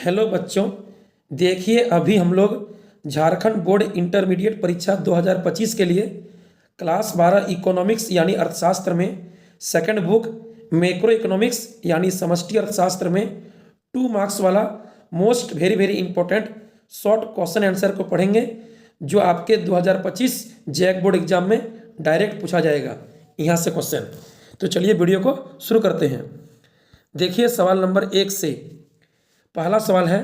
Hello बच्चों, देखिए अभी हम लोग झारखंड बोर्ड इंटरमीडिएट परीक्षा 2025 के लिए क्लास 12 इकोनॉमिक्स यानी अर्थशास्त्र में सेकंड बुक मैक्रो इकोनॉमिक्स यानी समष्टि अर्थशास्त्र में 2 मार्क्स वाला most very very important short question answer को पढ़ेंगे जो आपके 2025 जैक बोर्ड एग्जाम में डायरेक्ट पूछा जाएगा यहाँ से क्वेश्चन। तो चलिए वीडियो को शुरू करते हैं। देखिए सवाल नंबर 1 से पहला सवाल है,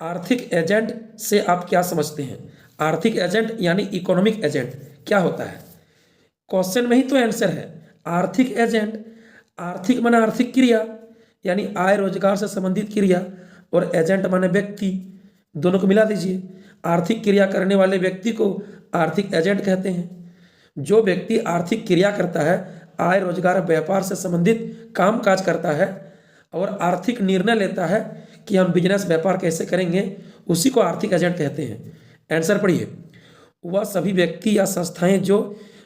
आर्थिक एजेंट से आप क्या समझते हैं। आर्थिक एजेंट यानी इकोनॉमिक एजेंट क्या होता है, क्वेश्चन में ही तो आंसर है। आर्थिक एजेंट, आर्थिक माने आर्थिक क्रिया यानी आय रोजगार से संबंधित क्रिया, और एजेंट माने व्यक्ति, दोनों को मिला दीजिए। आर्थिक क्रिया करने वाले व्यक्ति को आर्थिक एजेंट कहते हैं। जो व्यक्ति आर्थिक क्रिया करता है, आय रोजगार व्यापार से संबंधित काम काज करता है और आर्थिक निर्णय लेता है कि हम बिजनेस व्यापार कैसे करेंगे, उसी को आर्थिक एजेंट कहते हैं। आंसर पढ़िए, वह सभी व्यक्ति या संस्थाएं जो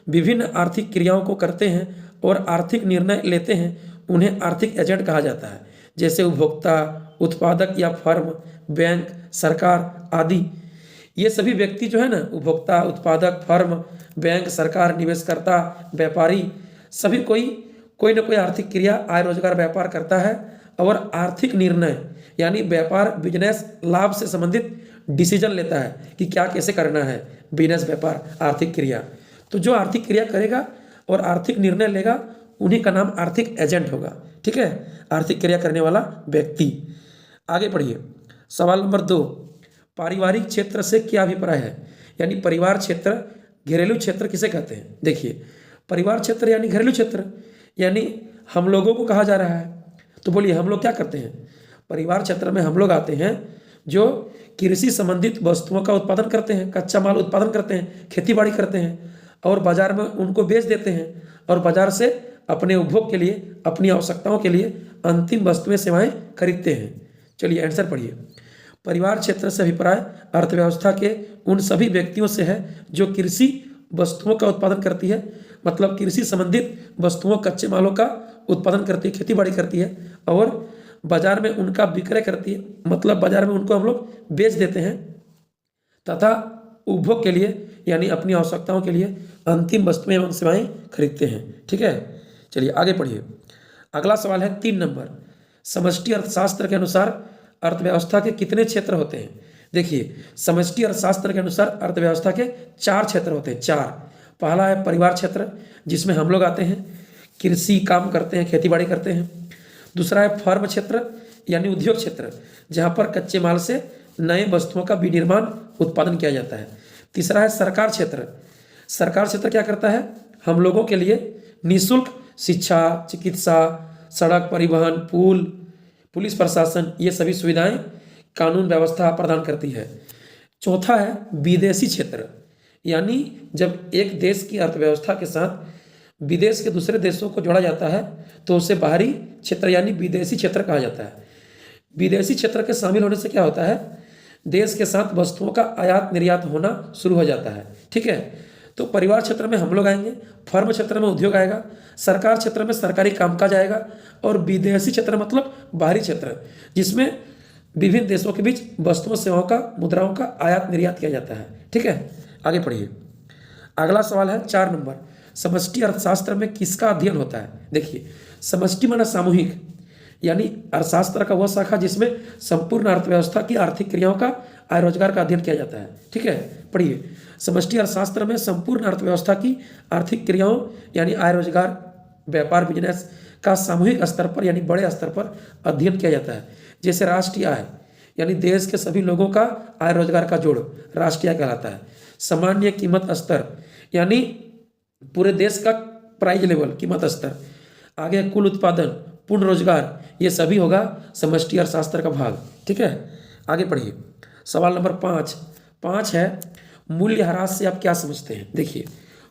विभिन्न आर्थिक क्रियाओं को करते हैं और आर्थिक निर्णय लेते हैं, उन्हें आर्थिक एजेंट कहा जाता है। जैसे उपभोक्ता, उत्पादक या फर्म, बैंक, सरकार आदि। ये सभी व्यक्ति जो है ना, उपभोक्ता, उत्पादक, फर्म, बैंक, सरकार, निवेशकर्ता, व्यापारी, सभी कोई ना कोई आर्थिक क्रिया, आय रोजगार व्यापार करता है और आर्थिक निर्णय यानी व्यापार बिजनेस लाभ से संबंधित डिसीजन लेता है कि क्या कैसे करना है, बिजनेस व्यापार आर्थिक क्रिया। तो जो आर्थिक क्रिया करेगा और आर्थिक निर्णय लेगा, उन्हीं का नाम आर्थिक एजेंट होगा। ठीक है, आर्थिक क्रिया करने वाला व्यक्ति। आगे पढ़िए सवाल नंबर 2, पारिवारिक क्षेत्र से क्या अभिप्राय है, यानी परिवार क्षेत्र, घरेलू क्षेत्र किसे कहते हैं। देखिए परिवार क्षेत्र यानी घरेलू क्षेत्र, यानी हम लोगों को कहा जा रहा है। तो बोलिए हम लोग क्या करते हैं। परिवार क्षेत्र में हम लोग आते हैं जो कृषि संबंधित वस्तुओं का उत्पादन करते हैं, कच्चा माल उत्पादन करते हैं, खेती बाड़ी करते हैं और बाजार में उनको बेच देते हैं और बाजार से अपने उपभोग के लिए, अपनी आवश्यकताओं के लिए अंतिम वस्तुएं सेवाएं खरीदते हैं। चलिए आंसर पढ़िए, परिवार क्षेत्र से अभिप्राय अर्थव्यवस्था के उन सभी व्यक्तियों से है जो कृषि वस्तुओं का उत्पादन करती है, मतलब कृषि संबंधित वस्तुओं, कच्चे मालों का उत्पादन करती है, खेती बाड़ी करती है और बाजार में उनका विक्रय करती है, मतलब बाजार में उनको हम लोग बेच देते हैं तथा उपभोग के लिए यानी अपनी आवश्यकताओं के लिए अंतिम वस्तुएं एवं सेवाएं खरीदते हैं। ठीक है, चलिए आगे पढ़िए। अगला सवाल है 3 नंबर, समष्टि अर्थशास्त्र के अनुसार अर्थव्यवस्था के कितने क्षेत्र होते हैं। देखिए समष्टि अर्थशास्त्र के अनुसार अर्थव्यवस्था के 4 क्षेत्र होते हैं। 4, पहला है परिवार क्षेत्र जिसमें हम लोग आते हैं, कृषि काम करते हैं, खेती बाड़ी करते हैं। दूसरा है फर्म क्षेत्र यानी उद्योग क्षेत्र, जहाँ पर कच्चे माल से नए वस्तुओं का विनिर्माण उत्पादन किया जाता है। तीसरा है सरकार क्षेत्र। सरकार क्षेत्र क्या करता है, हम लोगों के लिए निःशुल्क शिक्षा, चिकित्सा, सड़क परिवहन, पुल, पुलिस प्रशासन, ये सभी सुविधाएं, कानून व्यवस्था प्रदान करती है। चौथा है विदेशी क्षेत्र, यानी जब एक देश की अर्थव्यवस्था के साथ विदेश के दूसरे देशों को जोड़ा जाता है तो उसे बाहरी क्षेत्र यानी विदेशी क्षेत्र कहा जाता है। विदेशी क्षेत्र के शामिल होने से क्या होता है, देश के साथ वस्तुओं का आयात निर्यात होना शुरू हो जाता है। ठीक है, तो परिवार क्षेत्र में हम लोग आएंगे, फर्म क्षेत्र में उद्योग आएगा, सरकार क्षेत्र में सरकारी कामकाज आएगा और विदेशी क्षेत्र मतलब बाहरी क्षेत्र जिसमें विभिन्न देशों के बीच वस्तुओं, सेवाओं का, मुद्राओं का आयात निर्यात किया जाता है। ठीक है, आगे पढ़िए। अगला सवाल है 4 नंबर, समष्टि अर्थशास्त्र में किसका अध्ययन होता है। देखिए समष्टि माना सामूहिक, यानी अर्थशास्त्र का वह शाखा जिसमें संपूर्ण अर्थव्यवस्था की आर्थिक क्रियाओं का, आय रोजगार का अध्ययन किया जाता है। ठीक है, पढ़िए, समष्टि अर्थशास्त्र में संपूर्ण अर्थव्यवस्था की आर्थिक क्रियाओं यानी आय रोजगार, व्यापार, बिजनेस का सामूहिक स्तर पर यानी बड़े स्तर पर अध्ययन किया जाता है। जैसे राष्ट्रीय आय यानी देश के सभी लोगों का आय रोजगार का जोड़ राष्ट्रीय आय कहलाता है। सामान्य कीमत स्तर यानी पूरे देश का प्राइस लेवल, कीमत स्तर। आगे कुल उत्पादन, पूर्ण रोजगार, ये सभी होगा समष्टि अर्थशास्त्र का भाग। ठीक है, आगे पढ़िए। सवाल नंबर 5 है, मूल्यह्रास से आप क्या समझते हैं। देखिए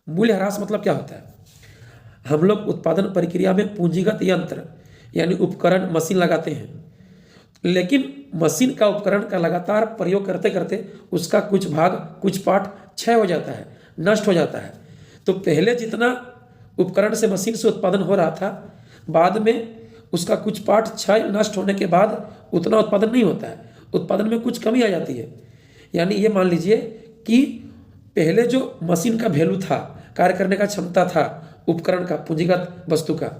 मूल्यह्रास मतलब क्या होता है, हम लोग उत्पादन प्रक्रिया में पूंजीगत यंत्र यानी उपकरण, मशीन लगाते हैं, लेकिन मशीन का, उपकरण का लगातार प्रयोग करते करते उसका कुछ भाग, कुछ पार्ट क्षय हो जाता है, नष्ट हो जाता है। तो पहले जितना उपकरण से, मशीन से उत्पादन हो रहा था, बाद में उसका कुछ पार्ट क्षय, नष्ट होने के बाद उतना उत्पादन नहीं होता है, उत्पादन में कुछ कमी आ जाती है। यानी ये मान लीजिए कि पहले जो मशीन का वैल्यू था, कार्य करने का क्षमता था, उपकरण का, पूंजीगत वस्तु का,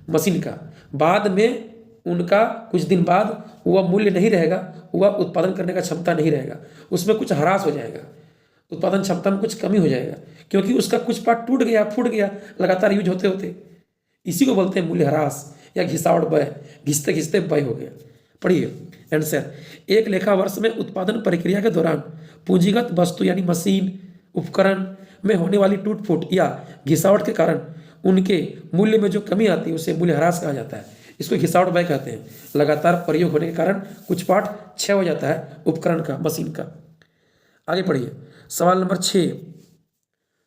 मशीन का, बाद में उनका कुछ दिन बाद वह मूल्य नहीं रहेगा, वह उत्पादन करने का क्षमता नहीं रहेगा, उसमें कुछ ह्रास हो जाएगा, उत्पादन क्षमता में कुछ कमी हो जाएगा, क्योंकि उसका कुछ पार्ट टूट गया, फूट गया लगातार यूज होते होते। इसी को बोलते हैं मूल्य ह्रास या घिसावट व्यय, घिसते घिसते व्यय हो गया। पढ़िए आंसर, एक लेखा वर्ष में उत्पादन प्रक्रिया के दौरान पूंजीगत वस्तु यानी मशीन, उपकरण में होने वाली टूट फूट या घिसावट के कारण उनके मूल्य में जो कमी आती है उसे मूल्य ह्रास कहा जाता है। इसको घिसावट व्यय कहते हैं। लगातार प्रयोग होने के कारण कुछ पार्ट क्षय हो जाता है उपकरण का, मशीन का। आगे पढ़िए सवाल नंबर 6।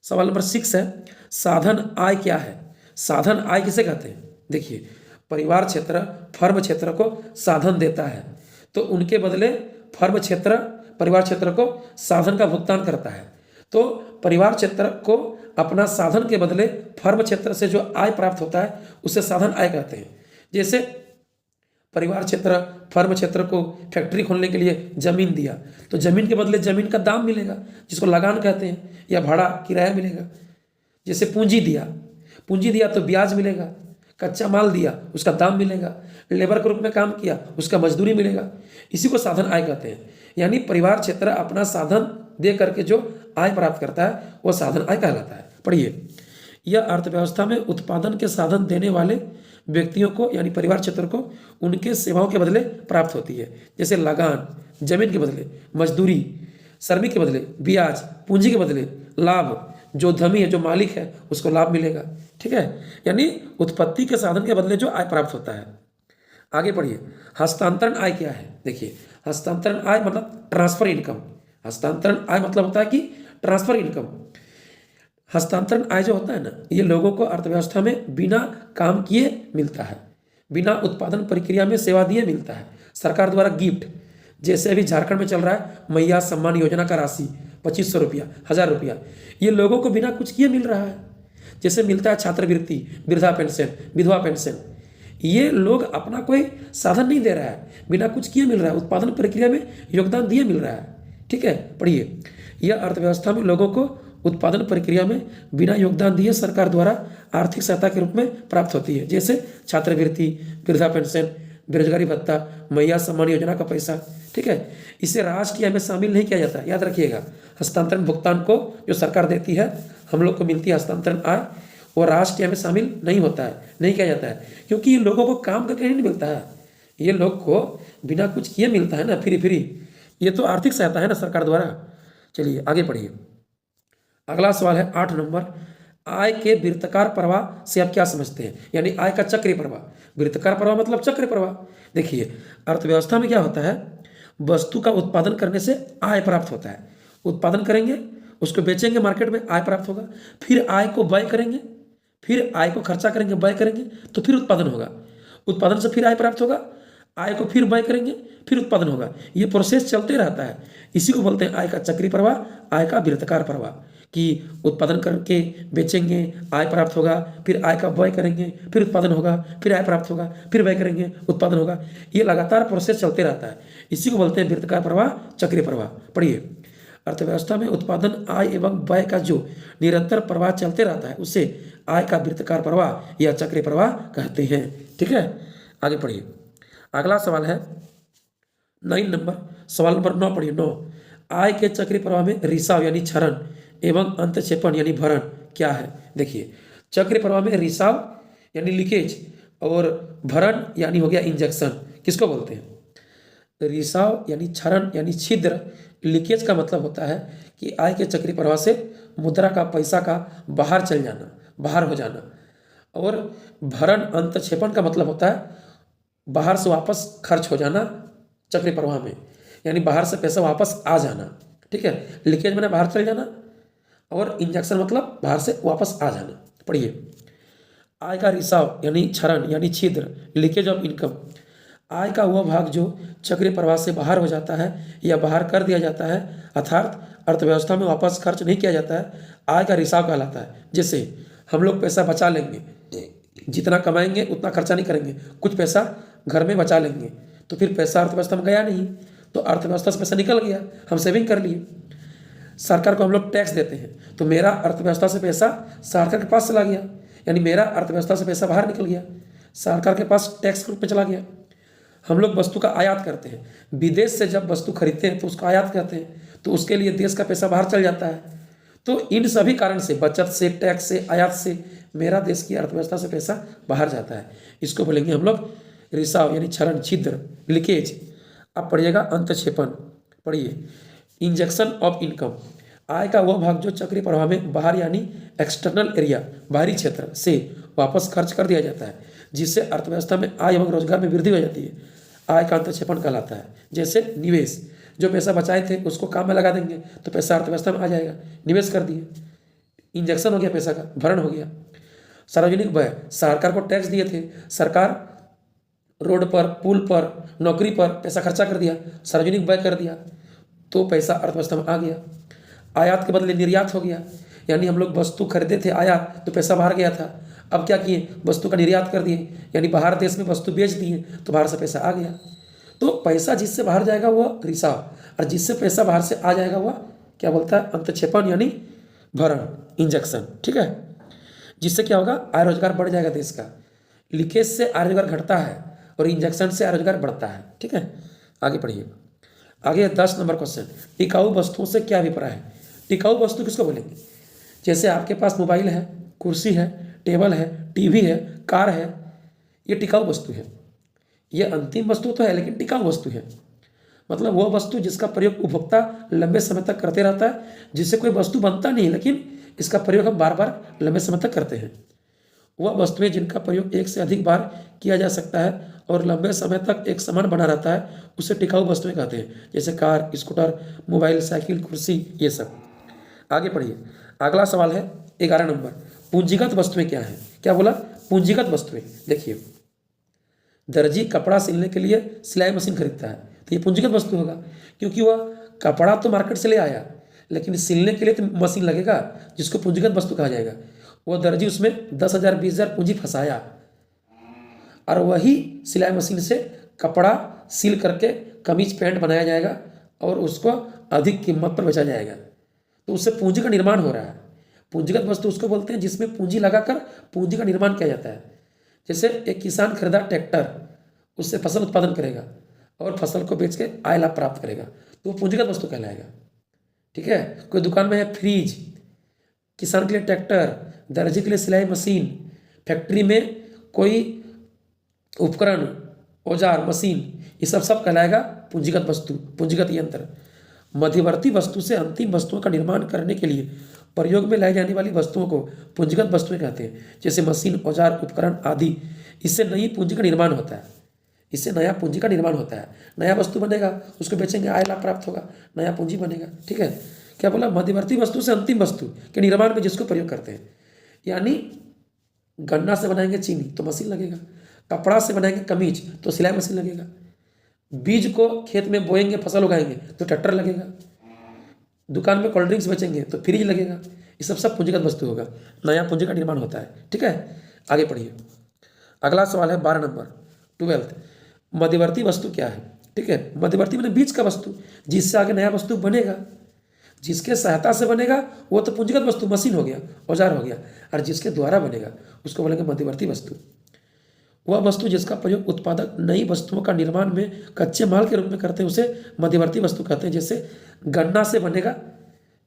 सवाल नंबर 6 है, साधन आय क्या है? साधन आय किसे कहते हैं? देखिए, परिवार क्षेत्र फर्म क्षेत्र को साधन देता है, तो उनके बदले फर्म क्षेत्र परिवार क्षेत्र को साधन का भुगतान करता है। तो परिवार क्षेत्र को अपना साधन के बदले फर्म क्षेत्र से जो आय प्राप्त होता है उसे साधन आय कहते हैं। जैसे परिवार क्षेत्र फर्म क्षेत्र को फैक्ट्री खोलने के लिए जमीन दिया, तो जमीन के बदले जमीन का दाम मिलेगा, जिसको लगान कहते हैं, या भाड़ा किराया मिलेगा। जैसे पूंजी दिया तो ब्याज मिलेगा, कच्चा माल दिया उसका दाम मिलेगा, लेबर के रूप में काम किया उसका मजदूरी मिलेगा। इसी को साधन आय कहते हैं। यानी परिवार क्षेत्र अपना साधन दे करके जो आय प्राप्त करता है वह साधन आय कहलाता है। पढ़िए, यह अर्थव्यवस्था में उत्पादन के साधन देने वाले व्यक्तियों को यानी परिवार क्षेत्र को उनके सेवाओं के बदले प्राप्त होती है। जैसे लगान जमीन के बदले, मजदूरी श्रमिक के बदले, ब्याज पूंजी के बदले, लाभ जो धनी है, जो मालिक है उसको लाभ मिलेगा। ठीक है, यानी उत्पत्ति के साधन के बदले जो आय प्राप्त होता है। आगे पढ़िए, हस्तांतरण आय क्या है? देखिए, हस्तांतरण आय मतलब ट्रांसफर इनकम। हस्तांतरण आय मतलब होता है कि ट्रांसफर इनकम। हस्तांतरण आय जो होता है ना, ये लोगों को अर्थव्यवस्था में बिना काम किए मिलता है, बिना उत्पादन प्रक्रिया में सेवा दिए मिलता है। सरकार द्वारा गिफ्ट, जैसे अभी झारखंड में चल रहा है मैया सम्मान योजना का राशि 2500 रुपया, 1000 रुपया, ये लोगों को बिना कुछ किए मिल रहा है। जैसे मिलता है छात्रवृत्ति, वृद्धा पेंशन, विधवा पेंशन, ये लोग अपना कोई साधन नहीं दे रहा है, बिना कुछ किए मिल रहा है, उत्पादन प्रक्रिया में योगदान दिए मिल रहा है। ठीक है, पढ़िए, यह अर्थव्यवस्था में लोगों को उत्पादन प्रक्रिया में बिना योगदान दिए सरकार द्वारा आर्थिक सहायता के रूप में प्राप्त होती है। जैसे छात्रवृत्ति, वृद्धा पेंशन, बेरोजगारी भत्ता, मैया सम्मान योजना का पैसा। ठीक है, इसे राष्ट्रीय आय में शामिल नहीं किया जाता। याद रखिएगा, हस्तांतरण भुगतान को जो सरकार देती है, हम लोग को मिलती है हस्तांतरण आय, वो राष्ट्रीय आय में शामिल नहीं होता है, नहीं किया जाता है, क्योंकि ये लोगों को काम करके नहीं मिलता है, ये लोग को बिना कुछ किए मिलता है ना, फ्री। ये तो आर्थिक सहायता है ना सरकार द्वारा। चलिए आगे पढ़िए, अगला सवाल है 8 नंबर, आय के वृत्ताकार प्रवाह से आप क्या समझते हैं? यानी आय का चक्रीय प्रवाह। वृत्ताकार प्रवाह मतलब चक्रीय प्रवाह। देखिए, अर्थव्यवस्था में क्या होता है, वस्तु का उत्पादन करने से आय प्राप्त होता है। उत्पादन करेंगे, उसको बेचेंगे, मार्केट में आय प्राप्त होगा, फिर आय को व्यय करेंगे, फिर आय को खर्चा करेंगे, व्यय करेंगे, तो फिर उत्पादन होगा। उत्पादन से फिर आय प्राप्त होगा, आय को फिर व्यय करेंगे, फिर उत्पादन होगा। ये प्रोसेस चलते रहता है। इसी को बोलते हैं आय का चक्रीय प्रवाह, आय का वृत्ताकार प्रवाह, कि उत्पादन करके बेचेंगे, आय प्राप्त होगा, फिर आय का व्यय करेंगे, फिर उत्पादन होगा, फिर आय प्राप्त होगा, फिर व्यय करेंगे, उत्पादन होगा। ये लगातार प्रोसेस चलते रहता है। इसी को बोलते हैं वृत्ताकार प्रवाह, चक्रीय प्रवाह। पढ़िए, अर्थव्यवस्था में उत्पादन, आय एवं व्यय का जो निरंतर प्रवाह चलते रहता है उसे आय का वृत्ताकार प्रवाह या चक्रीय प्रवाह कहते हैं। ठीक है, आगे पढ़िए, अगला सवाल है 9 नंबर, सवाल नंबर 9 पढ़िए। 9, आय के चक्रीय प्रवाह में रिसाव यानी क्षरण एवं अंतक्षेपण यानी भरण क्या है? देखिए, चक्रीय प्रवाह में रिसाव यानी लीकेज और भरण यानी हो गया इंजेक्शन। किसको बोलते हैं? रिसाव यानी क्षरण यानी छिद्र, लीकेज का मतलब होता है कि आय के चक्रीय प्रवाह से मुद्रा का, पैसा का बाहर चल जाना, बाहर हो जाना। और भरण अंतक्षेपण का मतलब होता है बाहर से वापस खर्च हो जाना चक्रीय प्रवाह में, यानी बाहर से पैसा वापस आ जाना। ठीक है, लीकेज मैंने बाहर चल जाना, और इंजेक्शन मतलब बाहर से वापस आ जाना। पढ़िए, आय का रिसाव यानी क्षरण यानी छिद्र, लीकेज ऑफ इनकम, आय का वह भाग जो चक्रीय प्रवाह से बाहर हो जाता है या बाहर कर दिया जाता है, अर्थात अर्थव्यवस्था में वापस खर्च नहीं किया जाता है, आय का रिसाव कहलाता है। जैसे हम लोग पैसा बचा लेंगे, जितना कमाएंगे उतना खर्चा नहीं करेंगे, कुछ पैसा घर में बचा लेंगे, तो फिर पैसा अर्थव्यवस्था में गया नहीं, तो अर्थव्यवस्था से पैसा निकल गया, हम सेविंग कर लिए। सरकार को हम लोग टैक्स देते हैं, तो मेरा अर्थव्यवस्था से पैसा सरकार के पास चला गया, यानी मेरा अर्थव्यवस्था से पैसा बाहर निकल गया, सरकार के पास टैक्स के रूप में चला गया। हम लोग वस्तु का आयात करते हैं, विदेश से जब वस्तु खरीदते हैं तो उसको आयात करते हैं, तो उसके लिए देश का पैसा बाहर चल जाता है। तो इन सभी कारण से, बचत से, टैक्स से, आयात से, मेरा देश की अर्थव्यवस्था से पैसा बाहर जाता है। इसको बोलेंगे हम लोग रिसाव, यानी क्षरण, छिद्र, लीकेज। अब पढ़िएगा अंतक्षेपण, पढ़िए। इंजेक्शन ऑफ इनकम, आय का वह भाग जो चक्रीय प्रवाह में बाहर यानी एक्सटर्नल एरिया, बाहरी क्षेत्र से वापस खर्च कर दिया जाता है, जिससे अर्थव्यवस्था में आय एवं रोजगार में वृद्धि हो जाती है, आय का अंतक्षेपण कहलाता है। जैसे निवेश, जो पैसा बचाए थे उसको काम में लगा देंगे तो पैसा अर्थव्यवस्था में आ जाएगा, निवेश कर दिए, इंजेक्शन हो गया पैसा का, भरण हो गया। सार्वजनिक व्यय, सरकार को टैक्स दिए थे, सरकार रोड पर, पुल पर, नौकरी पर पैसा खर्चा कर दिया, सार्वजनिक व्यय कर दिया, तो पैसा अर्थव्यवस्था में आ गया। आयात के बदले निर्यात हो गया, यानी हम लोग वस्तु खरीदे थे आयात, तो पैसा बाहर गया था, अब क्या किए, वस्तु का निर्यात कर दिए, यानी बाहर देश में वस्तु बेच दिए, तो बाहर से पैसा आ गया। तो पैसा जिससे बाहर जाएगा वह रिसाव, और जिससे पैसा बाहर से आ जाएगा वह क्या बोलता है, अंतक्षेपण, यानी भरण, इंजेक्शन। ठीक है, जिससे क्या होगा, आय रोजगार बढ़ जाएगा देश का। लीकेज से आय रोजगार घटता है और इंजेक्शन से आय रोजगार बढ़ता है। ठीक है, आगे पढ़िए। आगे 10 नंबर क्वेश्चन, टिकाऊ वस्तुओं से क्या अभिप्राय है। टिकाऊ वस्तु किसको बोलेंगे, जैसे आपके पास मोबाइल है, कुर्सी है, टेबल है, टीवी है, कार है, ये टिकाऊ वस्तु है। ये अंतिम वस्तु तो है लेकिन टिकाऊ वस्तु है, मतलब वह वस्तु जिसका प्रयोग उपभोक्ता लंबे समय तक करते रहता है, जिससे कोई वस्तु बनता नहीं लेकिन इसका प्रयोग हम बार बार लंबे समय तक करते हैं। वह वस्तुएं जिनका प्रयोग एक से अधिक बार किया जा सकता है और लंबे समय तक एक समान बना रहता है, उसे टिकाऊ वस्तुएं कहते हैं, जैसे कार, स्कूटर, मोबाइल, साइकिल, कुर्सी, ये सब। आगे पढ़िए, अगला सवाल है 11 नंबर, पूंजीगत वस्तुएं क्या हैं। क्या बोला, पूंजीगत वस्तुएं। देखिए, दर्जी कपड़ा सिलने के लिए सिलाई मशीन खरीदता है, तो ये पूंजीगत वस्तु होगा, क्योंकि वह कपड़ा तो मार्केट से ले आया, लेकिन सिलने के लिए तो मशीन लगेगा, जिसको पूंजीगत वस्तु कहा जाएगा। वह दर्जी उसमें 10,000 20,000 पूंजी फंसाया, और वही सिलाई मशीन से कपड़ा सिल करके कमीज पैंट बनाया जाएगा और उसको अधिक कीमत पर बेचा जाएगा, तो उससे पूंजी का निर्माण हो रहा है। पूंजीगत वस्तु उसको बोलते हैं जिसमें पूंजी लगाकर पूंजी का निर्माण किया जाता है। जैसे एक किसान खरीदा ट्रैक्टर, उससे फसल उत्पादन करेगा और फसल को बेच के आय लाभ प्राप्त करेगा, तो वो पूंजीगत वस्तु कहलाएगा। ठीक है, कोई दुकान में है फ्रिज, किसान के लिए ट्रैक्टर, दर्जी के लिए सिलाई मशीन, फैक्ट्री में कोई उपकरण, औजार, मशीन, ये सब कहलाएगा पूंजीगत वस्तु, पूंजीगत यंत्र। मध्यवर्ती वस्तु से अंतिम वस्तुओं का निर्माण करने के लिए प्रयोग में लाई जाने वाली वस्तुओं को पूंजीगत वस्तुएं कहते हैं, जैसे मशीन, औजार, उपकरण आदि। इससे नई पूंजी का निर्माण होता है, इससे नया पूंजी का निर्माण होता है। नया वस्तु बनेगा, उसको बेचेंगे, आय लाभ प्राप्त होगा, नया पूंजी बनेगा। ठीक है, क्या बोला, मध्यवर्ती वस्तु से अंतिम वस्तु के निर्माण में जिसको प्रयोग करते हैं, यानी गन्ना से बनाएंगे चीनी तो मशीन लगेगा, कपड़ा से बनाएंगे कमीज तो सिलाई मशीन लगेगा, बीज को खेत में बोएंगे, फसल उगाएंगे तो ट्रैक्टर लगेगा, दुकान में कोल्ड ड्रिंक्स बेचेंगे तो फ्रिज लगेगा। ये सब पूंजीगत वस्तु होगा, नया पूंजी का निर्माण होता है। ठीक है, आगे पढ़िए। अगला सवाल है 12 नंबर, 12th, मध्यवर्ती वस्तु क्या है। ठीक है, मध्यवर्ती मैंने बीच का वस्तु, जिससे आगे नया वस्तु बनेगा, जिसके सहायता से बनेगा वो तो पूंजीगत वस्तु, मशीन हो गया, औजार हो गया, और जिसके द्वारा बनेगा उसको बोलेंगे मध्यवर्ती वस्तु। वह वस्तु जिसका प्रयोग उत्पादक नई वस्तुओं का निर्माण में कच्चे माल के रूप में करते हैं, उसे मध्यवर्ती वस्तु कहते हैं। जैसे गन्ना से बनेगा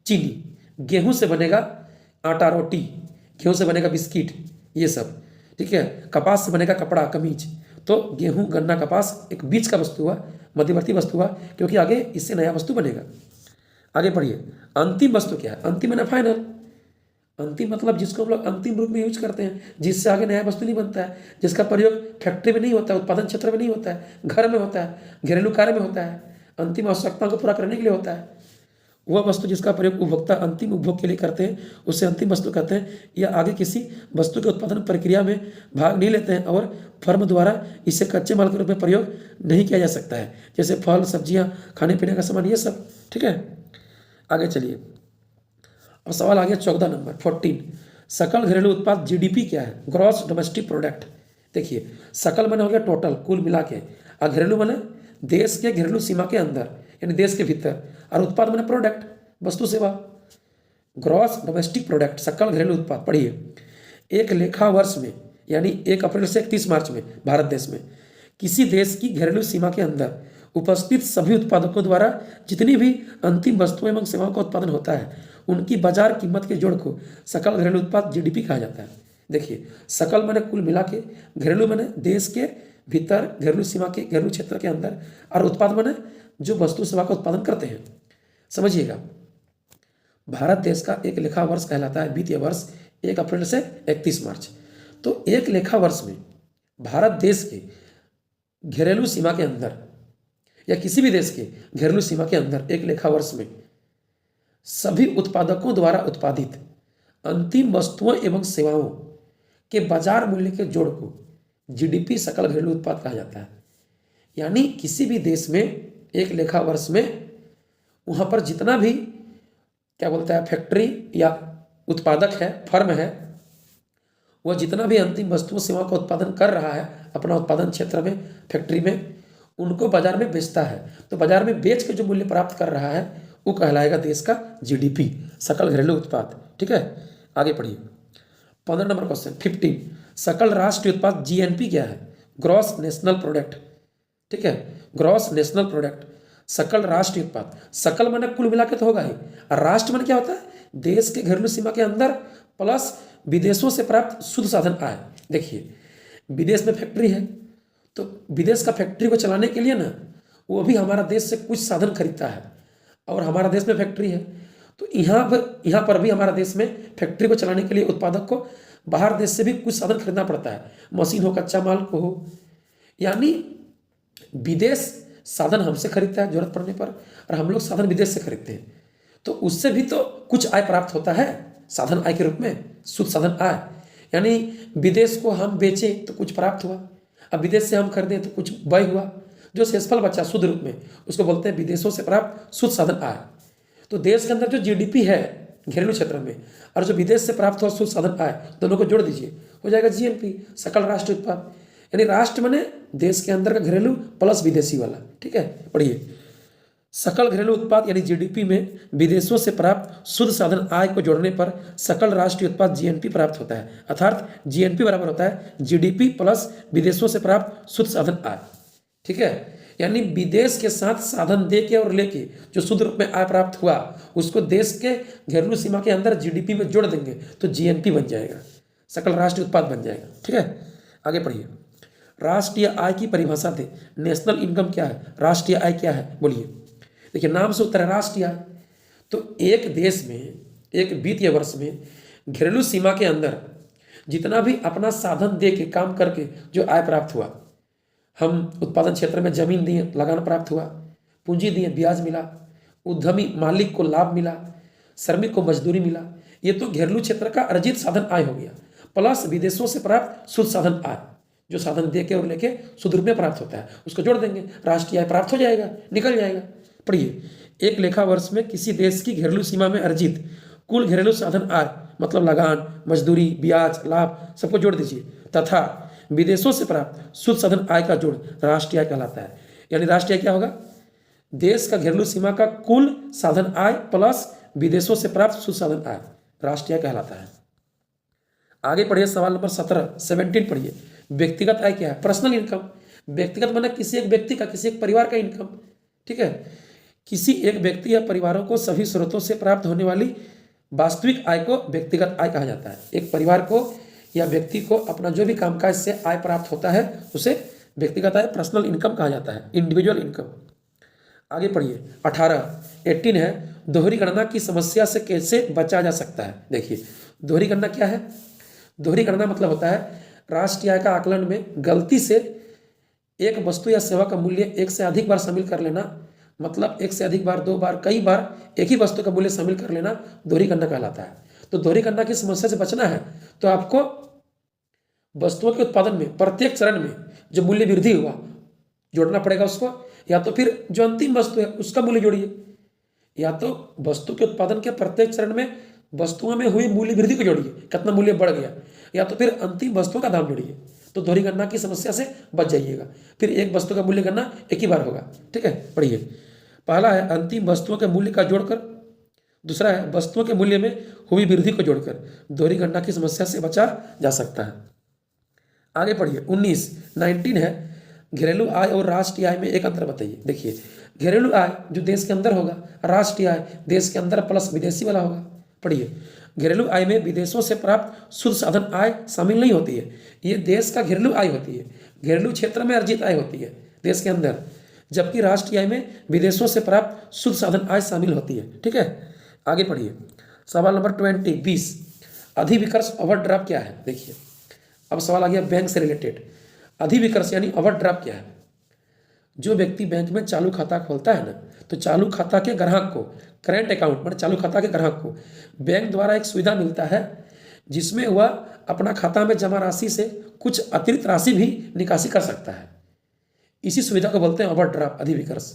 चीनी, गेहूं से बनेगा आटा रोटी, गेहूं से बनेगा बिस्किट, ये सब। ठीक है, कपास से बनेगा कपड़ा, कमीज। तो गेहूं, गन्ना, कपास एक बीच का वस्तु हुआ, मध्यवर्ती वस्तु हुआ, क्योंकि आगे इससे नया वस्तु बनेगा। आगे पढ़िए, अंतिम वस्तु क्या है। अंतिम है फाइनल, अंतिम मतलब जिसको हम लोग अंतिम रूप में यूज करते हैं, जिससे आगे नया वस्तु नहीं बनता है, जिसका प्रयोग फैक्ट्री में नहीं होता है, उत्पादन क्षेत्र में नहीं होता है, घर में होता है, घरेलू कार्य में होता है, अंतिम आवश्यकताओं को पूरा करने के लिए होता है। वह वस्तु जिसका प्रयोग उपभोक्ता अंतिम उपभोग के लिए करते हैं उसे अंतिम वस्तु कहते हैं। या आगे किसी वस्तु के उत्पादन प्रक्रिया में भाग नहीं लेते हैं और फर्म द्वारा इसे कच्चे माल के रूप में प्रयोग नहीं किया जा सकता है, जैसे फल, सब्जियाँ, खाने पीने का सामान, ये सब। ठीक है, आगे चलिए। अब सवाल आ गया 14 नंबर, 14, सकल घरेलू उत्पाद जीडीपी क्या है, ग्रॉस डोमेस्टिक प्रोडक्ट। देखिए, सकल माने हो गया टोटल, कुल मिला के, और घरेलू माने देश के घरेलू सीमा के अंदर, यानी देश के भीतर, और उत्पाद मैंने प्रोडक्ट, वस्तु सेवा। ग्रॉस डोमेस्टिक प्रोडक्ट, सकल घरेलू उत्पाद। पढ़िए, एक लेखा वर्ष में यानी 1 अप्रैल से 31 मार्च में भारत देश में किसी देश की घरेलू सीमा के अंदर उपस्थित सभी उत्पादकों द्वारा जितनी भी अंतिम वस्तुएं एवं सेवाओं का उत्पादन होता है उनकी बाजार कीमत के जोड़ को सकल घरेलू उत्पाद जीडीपी कहा जाता है। देखिए, सकल मैंने कुल मिला के, घरेलू मैंने देश के भीतर घरेलू सीमा के घरेलू क्षेत्र के अंदर, और उत्पाद मैंने जो वस्तु सेवा का उत्पादन करते हैं। समझिएगा, भारत देश का एक लेखा वर्ष कहलाता है वित्तीय वर्ष 1 अप्रैल से 31 मार्च। तो एक लेखा वर्ष में भारत देश के घरेलू सीमा के अंदर या किसी भी देश के घरेलू सीमा के अंदर एक लेखा वर्ष में सभी उत्पादकों द्वारा उत्पादित अंतिम वस्तुओं एवं सेवाओं के बाजार मूल्य के जोड़ को जीडीपी सकल घरेलू उत्पाद कहा जाता है। यानी किसी भी देश में एक लेखा वर्ष में वहाँ पर जितना भी क्या बोलता है फैक्ट्री या उत्पादक है, फर्म है, वह जितना भी अंतिम वस्तुओं सेवाओं का उत्पादन कर रहा है अपना उत्पादन क्षेत्र में, फैक्ट्री में, उनको बाजार में बेचता है। तो बाजार में बेच के जो मूल्य प्राप्त कर रहा है वो कहलाएगा देश का जीडीपी, सकल घरेलू उत्पाद। ठीक है, आगे पढ़िए। 15 नंबर क्वेश्चन 15, सकल राष्ट्रीय उत्पाद जीएनपी क्या है? Gross national product. ठीक है, ग्रॉस नेशनल प्रोडक्ट, सकल राष्ट्रीय उत्पाद। सकल माने कुल मिला के तो होगा ही, और राष्ट्र माने क्या होता है? देश के घरेलू सीमा के अंदर प्लस विदेशों से प्राप्त शुद्ध साधन आय। देखिए, विदेश में फैक्ट्री है तो विदेश का फैक्ट्री को चलाने के लिए ना वो भी हमारा देश से कुछ साधन खरीदता है, और हमारा देश में फैक्ट्री है तो यहाँ पर भी हमारा देश में फैक्ट्री को चलाने के लिए उत्पादक को बाहर देश से भी कुछ साधन खरीदना पड़ता है, मशीन हो, कच्चा माल को हो। यानी विदेश साधन हमसे खरीदता है जरूरत पड़ने पर, और हम लोग साधन विदेश से खरीदते हैं, तो उससे भी तो कुछ आय प्राप्त होता है साधन आय के रूप में, शुद्ध साधन आय। यानी विदेश को हम बेचें तो कुछ प्राप्त हुआ, अब विदेश से हम खरीदें तो कुछ व्यय हुआ, जो शेषफल बचा शुद्ध रूप में उसको बोलते हैं विदेशों से प्राप्त शुद्ध साधन आय। तो देश के अंदर जो जीडीपी है घरेलू क्षेत्र में और जो विदेश से प्राप्त हुआ शुद्ध साधन आय, दोनों को जोड़ दीजिए, हो जाएगा जीएनपी, सकल राष्ट्रीय उत्पाद। यानी राष्ट्र माने देश के अंदर का घरेलू प्लस विदेशी वाला। ठीक है, पढ़िए, सकल घरेलू उत्पाद यानी जीडीपी में विदेशों से प्राप्त शुद्ध साधन आय को जोड़ने पर सकल राष्ट्रीय उत्पाद जीएनपी प्राप्त होता है। अर्थात जीएनपी बराबर होता है जीडीपी प्लस विदेशों से प्राप्त शुद्ध साधन आय। ठीक है, यानी विदेश के साथ साधन दे के और लेके जो शुद्ध रूप में आय प्राप्त हुआ उसको देश के घरेलू सीमा के अंदर जीडीपी में जोड़ देंगे तो जीएनपी बन जाएगा, सकल राष्ट्रीय उत्पाद बन जाएगा। ठीक है, आगे पढ़िए। राष्ट्रीय आय की परिभाषा दे, नेशनल इनकम क्या है, राष्ट्रीय आय क्या है, बोलिए। देखिए, नाम से उत्तर है राष्ट्रीय आय। तो एक देश में एक वित्तीय वर्ष में घरेलू सीमा के अंदर जितना भी अपना साधन दे के काम करके जो आय प्राप्त हुआ, हम उत्पादन क्षेत्र में जमीन दिए, लगान प्राप्त हुआ, पूंजी दिए, ब्याज मिला, उद्यमी मालिक को लाभ मिला, श्रमिक को मजदूरी मिला, ये तो घरेलू क्षेत्र का अर्जित साधन आय हो गया, प्लस विदेशों से प्राप्त शुद्ध साधन आय, जो साधन दे के और लेके शुद्ध रूप में प्राप्त होता है, उसको जोड़ देंगे, राष्ट्रीय आय प्राप्त हो जाएगा, निकल जाएगा। पढ़िए, एक लेखा वर्ष में किसी देश की घरेलू सीमा में अर्जित कुल घरेलू साधन आय मतलब लगान, मजदूरी, ब्याज, लाभ सबको जोड़ दीजिए तथा विदेशों से प्राप्त शुद्ध साधन आय का जोड़ राष्ट्रीय आय कहलाता है। यानी राष्ट्रीय आय क्या होगा? देश का घरेलू सीमा का कुल साधन आय प्लस विदेशों से प्राप्त शुद्ध साधन आय, राष्ट्रीय आय कहलाता है। आगे पढ़िए, सवाल नंबर 17 पढ़िए। व्यक्तिगत आय क्या है? Personal income. व्यक्तिगत माने किसी एक व्यक्ति का, किसी एक परिवार का इनकम। ठीक है, किसी एक व्यक्ति या परिवारों को सभी स्रोतों से प्राप्त होने वाली वास्तविक आय को व्यक्तिगत आय कहा जाता है। एक परिवार को या व्यक्ति को अपना जो भी कामकाज से आय प्राप्त होता है उसे व्यक्तिगत आय, पर्सनल इनकम कहा जाता है, इंडिविजुअल इनकम। आगे पढ़िए, 18 है, दोहरी गणना की समस्या से कैसे बचा जा सकता है। देखिए, दोहरी गणना क्या है? दोहरी गणना मतलब होता है राष्ट्रीय आय का आकलन में गलती से एक वस्तु या सेवा का मूल्य एक से अधिक बार शामिल कर लेना, मतलब एक से अधिक बार, 2 बार, कई बार एक ही वस्तु का मूल्य शामिल कर लेना दोहरी गणना कहलाता है। तो दोहरी गणना की समस्या से बचना है तो आपको वस्तुओं के उत्पादन में प्रत्येक चरण में जो मूल्य वृद्धि हुआ जोड़ना पड़ेगा उसको, या तो फिर जो अंतिम वस्तु है उसका मूल्य जोड़िए, या तो वस्तु के उत्पादन के प्रत्येक चरण में वस्तुओं में हुई मूल्य वृद्धि को जोड़िए, कितना मूल्य बढ़ गया, या तो फिर अंतिम वस्तुओं का दाम जोड़िए। तो दोहरी गणना की समस्या से बच जाइएगा। फिर एक वस्तु का मूल्य गणना एक ही बार होगा। ठीक है, पढ़िए पहला है अंतिम वस्तुओं के मूल्य का जोड़कर, दूसरा है वस्तुओं के मूल्य में हुई वृद्धि को जोड़कर। दोहरी गणना की समस्या से बचा जा सकता है। आगे पढ़िए 19 है घरेलू आय और राष्ट्रीय आय में एक अंतर बताइए। देखिए घरेलू आय जो देश के अंदर होगा, राष्ट्रीय आय देश के अंदर प्लस विदेशी वाला होगा। पढ़िए घरेलू आय में विदेशों से प्राप्त शुद्ध साधन आय शामिल नहीं होती है, ये देश का घरेलू आय होती है, घरेलू क्षेत्र में अर्जित आय होती है देश के अंदर। जबकि राष्ट्रीय आय में विदेशों से प्राप्त शुद्ध साधन आय शामिल होती है। ठीक है, आगे पढ़िए सवाल नंबर 20 अधिविकर्ष ओवरड्राफ्ट क्या है। देखिए अब सवाल आ गया बैंक से रिलेटेड। अधिविकर्ष यानी ओवरड्राफ्ट क्या है। जो व्यक्ति बैंक में चालू खाता खोलता है ना, तो चालू खाता के ग्राहक को, करेंट अकाउंट मतलब चालू खाता के ग्राहक को बैंक द्वारा एक सुविधा मिलता है जिसमें वह अपना खाता में जमा राशि से कुछ अतिरिक्त राशि भी निकासी कर सकता है। इसी सुविधा को बोलते हैं ओवरड्राफ्ट, अधिविकर्ष।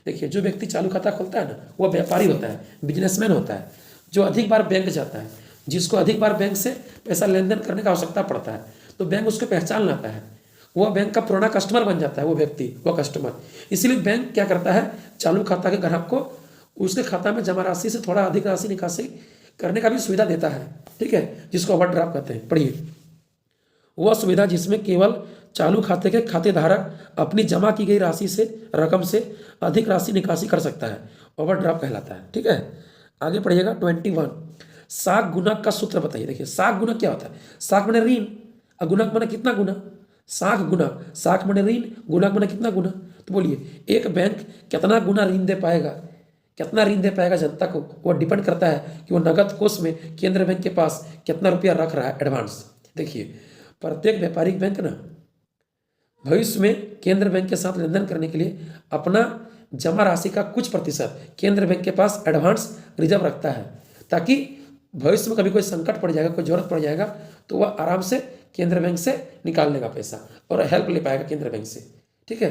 देखिए जो व्यक्ति चालू खाता खोलता है ना, वह व्यापारी होता है, बिजनेसमैन होता है, जो अधिक बार बैंक जाता है, जिसको अधिक बार बैंक से पैसा लेन देन करने का आवश्यकता पड़ता है, तो बैंक उसको पहचान लाता है, वह बैंक का पुराना कस्टमर बन जाता है, वो व्यक्ति, वह कस्टमर। इसीलिए बैंक क्या करता है, चालू खाता के ग्राहक को उसके खाता में जमा राशि से थोड़ा अधिक राशि निकासी करने का भी सुविधा देता है। ठीक है, जिसको ओवरड्राफ्ट कहते हैं। पढ़िए वह सुविधा जिसमें केवल चालू खाते के खातेधारक अपनी जमा की गई राशि से, रकम से अधिक राशि निकासी कर सकता है, ओवरड्राफ्ट कहलाता है। ठीक है, आगे पढ़िएगा 21 साख गुणक का सूत्र बताइए। देखिए साख गुणक क्या होता है। साख माने ऋण और गुणक माने कितना गुना। साख गुणक, साख माने ऋण, गुणक माने कितना गुना। तो बोलिए एक बैंक कितना गुना ऋण दे पाएगा, कितना ऋण दे पाएगा जनता को, वो डिपेंड करता है कि वो नगद कोष में केंद्र बैंक के पास कितना रुपया रख रहा है एडवांस। देखिए प्रत्येक व्यापारिक बैंक ना भविष्य में केंद्र बैंक के साथ लेन देन करने के लिए अपना जमा राशि का कुछ प्रतिशत केंद्र बैंक के पास एडवांस रिजर्व रखता है, ताकि भविष्य में कभी कोई संकट पड़ जाएगा, कोई जरूरत पड़ जाएगा, तो वह आराम से केंद्र बैंक से निकाल लेगा पैसा और हेल्प ले पाएगा केंद्र बैंक से। ठीक है,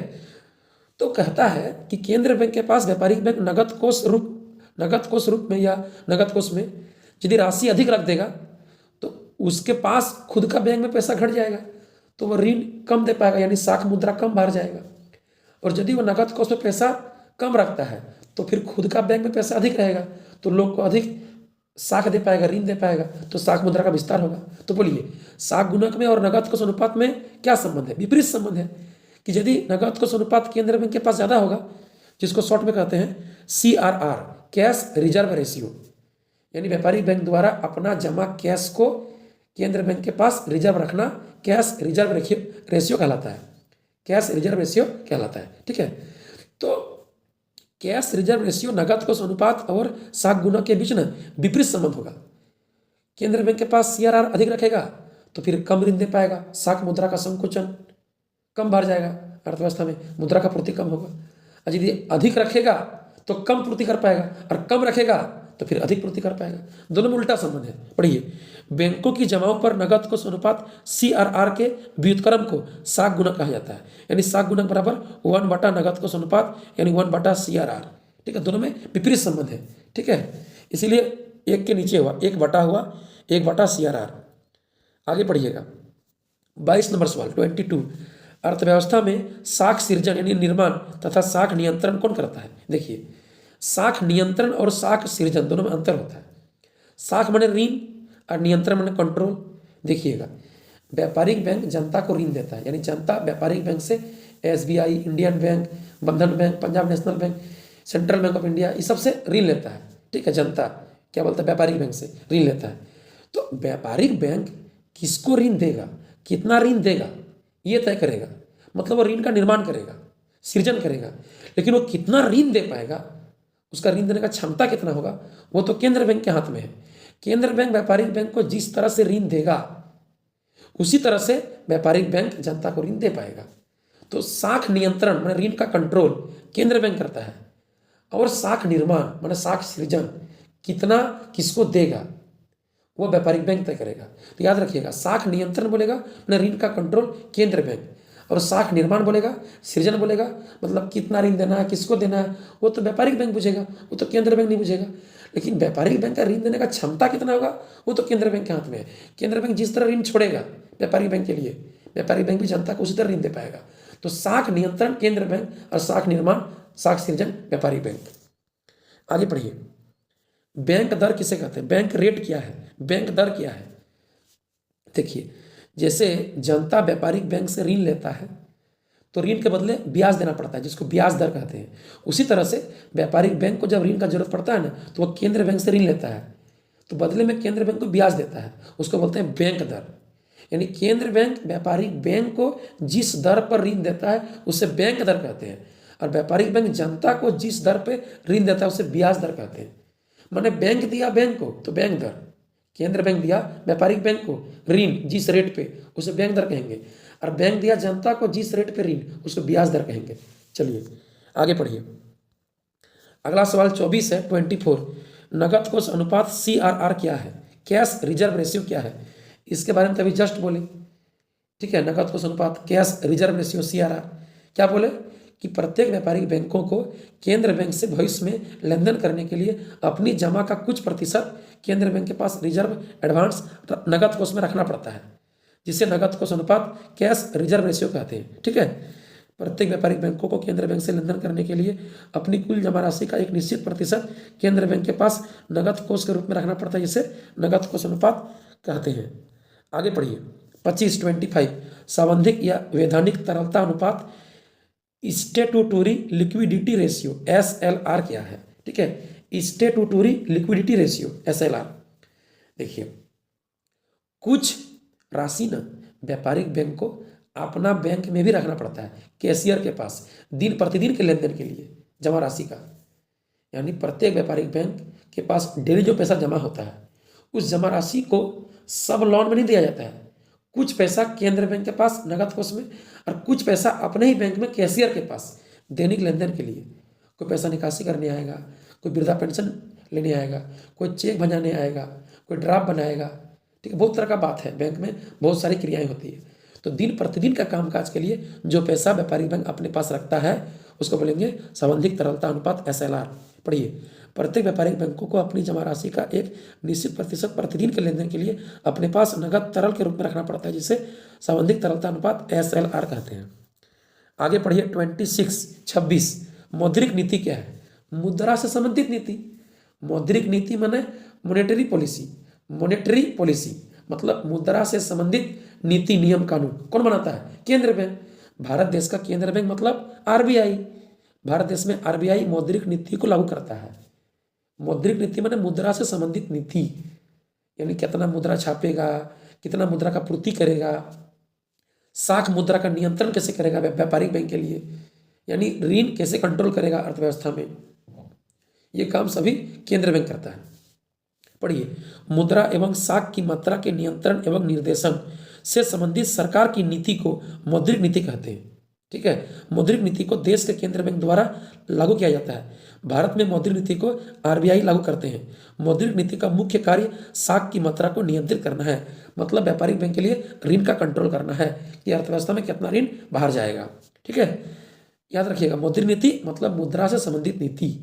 तो कहता है कि केंद्र बैंक के पास व्यापारिक बैंक नगद कोष रूप में या नगद कोष में यदि राशि अधिक रख देगा तो उसके पास खुद का बैंक में पैसा घट जाएगा, तो वह ऋण कम दे पाएगा, यानी साख मुद्रा कम बाहर जाएगा। और यदि वो नगद कोष में पैसा कम रखता है तो फिर खुद का बैंक में पैसा अधिक रहेगा, तो लोग को अधिक साख दे पाएगा, ऋण दे पाएगा, तो साख मुद्रा का विस्तार होगा। तो बोलिए साख गुणक में और नगद कोष अनुपात में क्या संबंध है। विपरीत संबंध है कि यदि नगद कोष अनुपात केंद्र बैंक के पास ज़्यादा होगा, जिसको शॉर्ट में कहते हैं CRR, कैश रिजर्व रेशियो, यानी व्यापारिक बैंक द्वारा अपना जमा कैश को केंद्र बैंक के पास रिजर्व रखना कैश रिजर्व रेशियो कहलाता है, कैश रिजर्व रेशियो कहलाता है। ठीक है, तो कैश रिजर्व रेशियो नगद कोष अनुपात और साख गुणक के बीच ना विपरीत संबंध होगा। केंद्र बैंक के पास CRR अधिक रखेगा तो फिर कम ऋण दे पाएगा, साख मुद्रा का संकुचन कम बढ़ जाएगा, अर्थव्यवस्था में मुद्रा का पूर्ति कम होगा। और यदि अधिक रखेगा तो कम पूर्ति कर पाएगा, और कम रखेगा तो फिर अधिक पूर्ति कर पाएगा। दोनों में उल्टा संबंध है। पढ़िए बैंकों की जमाओं पर नगद कोष अनुपात CRR के व्युत्क्रम को साख गुणक कहा जाता है, यानी साख गुणक बराबर 1 बटा नगद कोष अनुपात यानी 1 बटा CRR। ठीक है, दोनों में विपरीत संबंध है। ठीक है, इसीलिए एक के नीचे हुआ 1 बटा हुआ 1 बटा CRR। आगे पढ़िएगा 22 नंबर सवाल 22 अर्थव्यवस्था में साख सृजन यानी निर्माण तथा साख नियंत्रण कौन करता है। देखिए साख नियंत्रण और साख सृजन दोनों में अंतर होता है। साख माने ऋण और नियंत्रण माने कंट्रोल। देखिएगा व्यापारिक बैंक जनता को ऋण देता है, यानी जनता व्यापारिक बैंक से SBI, इंडियन बैंक, बंधन bank, Punjab national bank, central bank of India, ये सबसे ऋण लेता है। ठीक है, जनता क्या बोलता है, व्यापारिक बैंक से ऋण लेता है। तो व्यापारिक बैंक किसको ऋण देगा, कितना ऋण देगा, ये तय करेगा, मतलब वो ऋण का निर्माण करेगा, सृजन करेगा, लेकिन वो कितना ऋण दे पाएगा, उसका ऋण देने का क्षमता कितना होगा, वो तो केंद्र बैंक के हाथ में है। केंद्र बैंक व्यापारिक बैंक को जिस तरह से ऋण देगा उसी तरह से व्यापारिक बैंक जनता को ऋण दे पाएगा। तो साख नियंत्रण माने ऋण का कंट्रोल केंद्र बैंक करता है, और साख निर्माण माने साख सृजन कितना किसको देगा वो व्यापारिक बैंक तय करेगा। तो याद रखिएगा साख नियंत्रण बोलेगा माने ऋण का कंट्रोल केंद्र बैंक, और साख निर्माण बोलेगा, सृजन बोलेगा मतलब कितना ऋण देना है, किसको देना है, वो तो व्यापारिक बैंक बुझेगा, वो तो केंद्र बैंक नहीं बुझेगा। लेकिन व्यापारिक बैंक का ऋण देने का क्षमता कितना होगा वो तो केंद्र बैंक के हाथ में है। केंद्र बैंक जिस तरह ऋण छोड़ेगा व्यापारिक बैंक के लिए, व्यापारिक बैंक भी जनता को उसी तरह ऋण दे पाएगा। तो साख नियंत्रण केंद्र बैंक और साख निर्माण साख सृजन व्यापारिक बैंक। आगे पढ़िए, बैंक दर किसे कहते हैं, बैंक रेट क्या है, बैंक दर क्या है। देखिए, जैसे जनता व्यापारिक बैंक से ऋण लेता है तो ऋण के बदले ब्याज देना पड़ता है, जिसको ब्याज दर कहते हैं। उसी तरह से व्यापारिक बैंक को जब ऋण का जरूरत पड़ता है ना, तो वह केंद्र बैंक से ऋण लेता है, तो बदले में केंद्र बैंक को ब्याज देता है, उसको बोलते हैं बैंक दर। यानी केंद्र बैंक व्यापारिक बैंक को जिस दर पर ऋण देता है उसे बैंक दर कहते हैं, और व्यापारिक बैंक जनता को जिस दर पर ऋण देता है उसे ब्याज दर कहते हैं। मैंने बैंक दिया बैंक को तो बैंक दर, केंद्र बैंक दिया व्यापारिक बैंक को ऋण जिस रेट पे, उसे बैंक दर कहेंगे, और बैंक दिया जनता को जिस रेट पे ऋण, उसको ब्याज दर कहेंगे। चलिए आगे पढ़िए, अगला सवाल 24 है, 24। नगद कोष अनुपात CRR क्या है, कैश रिजर्व रेशियो क्या है। इसके बारे में तभी जस्ट बोले, ठीक है। नगद कोष अनुपात, कैश रिजर्व रेशियो, CRR क्या बोले कि प्रत्येक व्यापारिक बैंकों को केंद्र बैंक से भविष्य में लेन देन करने के लिए अपनी जमा का कुछ प्रतिशत केंद्र बैंक के पास रिजर्व एडवांस नगद कोष में रखना पड़ता है, जिसे नगद कोष अनुपात कैश रिजर्व रेशियो कहते हैं, ठीक है। प्रत्येक व्यापारिक बैंकों को केंद्र बैंक से लेन देन करने के लिए अपनी कुल जमा राशि का एक निश्चित प्रतिशत केंद्र बैंक के पास नगद कोष के रूप में रखना पड़ता है, जिसे नगद कोष अनुपात कहते हैं। आगे पढ़िए, 25 संबंधित या वैधानिक तरलता अनुपात स्टेटूटोरी लिक्विडिटी रेशियो SLR क्या है, ठीक है। स्टेटूटोरी लिक्विडिटी रेशियो SLR। देखिए, कुछ राशि ना व्यापारिक बैंक को अपना बैंक में भी रखना पड़ता है, कैशियर के पास दिन प्रतिदिन के लेन देन के लिए जमा राशि का। यानी प्रत्येक व्यापारिक बैंक के पास डेली जो पैसा जमा होता है, उस जमा राशि को सब लोन में नहीं दिया जाता है। कुछ पैसा केंद्र बैंक के पास नगद कोष में, और कुछ पैसा अपने ही बैंक में कैशियर के पास दैनिक लेन देन के लिए। कोई पैसा निकासी करने आएगा, कोई वृद्धा पेंशन लेने आएगा, कोई चेक भजाने आएगा, कोई ड्राफ्ट बनाएगा, ठीक है। बहुत तरह का बात है, बैंक में बहुत सारी क्रियाएं होती है। तो दिन प्रतिदिन का कामकाज के लिए जो पैसा व्यापारिक बैंक अपने पास रखता है उसको बोलेंगे संबंधित तरलता अनुपात SLR। पढ़िए, प्रत्येक व्यापारिक बैंकों को अपनी जमा राशि का एक निश्चित प्रतिशत प्रतिदिन के लेन देन के लिए अपने पास नगद तरल के रूप में रखना पड़ता है, जिसे संबंधित तरलता अनुपात SLR कहते हैं। आगे पढ़िए, 26 मौद्रिक नीति क्या है, मुद्रा से संबंधित नीति। मौद्रिक नीति माने मॉनेटरी पॉलिसी। मॉनेटरी पॉलिसी मतलब मुद्रा से संबंधित नीति नियम कानून कौन बनाता है, केंद्र बैंक। भारत देश का केंद्र बैंक मतलब RBI। भारत देश में RBI मौद्रिक नीति को लागू करता है। मौद्रिक नीति माने मुद्रा से संबंधित नीति, यानी कितना मुद्रा छापेगा, कितना मुद्रा का पूर्ति करेगा, साख मुद्रा का नियंत्रण कैसे करेगा व्यापारिक बैंक के लिए, यानी ऋण कैसे कंट्रोल करेगा अर्थव्यवस्था में, ये काम सभी केंद्र बैंक करता है। पढ़िए, मुद्रा एवं साख की मात्रा के नियंत्रण एवं निर्देशन से संबंधित सरकार की नीति को मौद्रिक नीति कहते हैं, ठीक है। मौद्रिक नीति को देश के केंद्र बैंक द्वारा लागू किया जाता है। भारत में मौद्रिक नीति को RBI लागू करते हैं। मौद्रिक नीति का मुख्य कार्य साख की मात्रा को नियंत्रित करना है, मतलब व्यापारिक बैंक के लिए ऋण का कंट्रोल करना है कि अर्थव्यवस्था में कितना ऋण बाहर जाएगा, ठीक है। याद रखिएगा, मौद्रिक नीति मतलब मुद्रा से संबंधित नीति।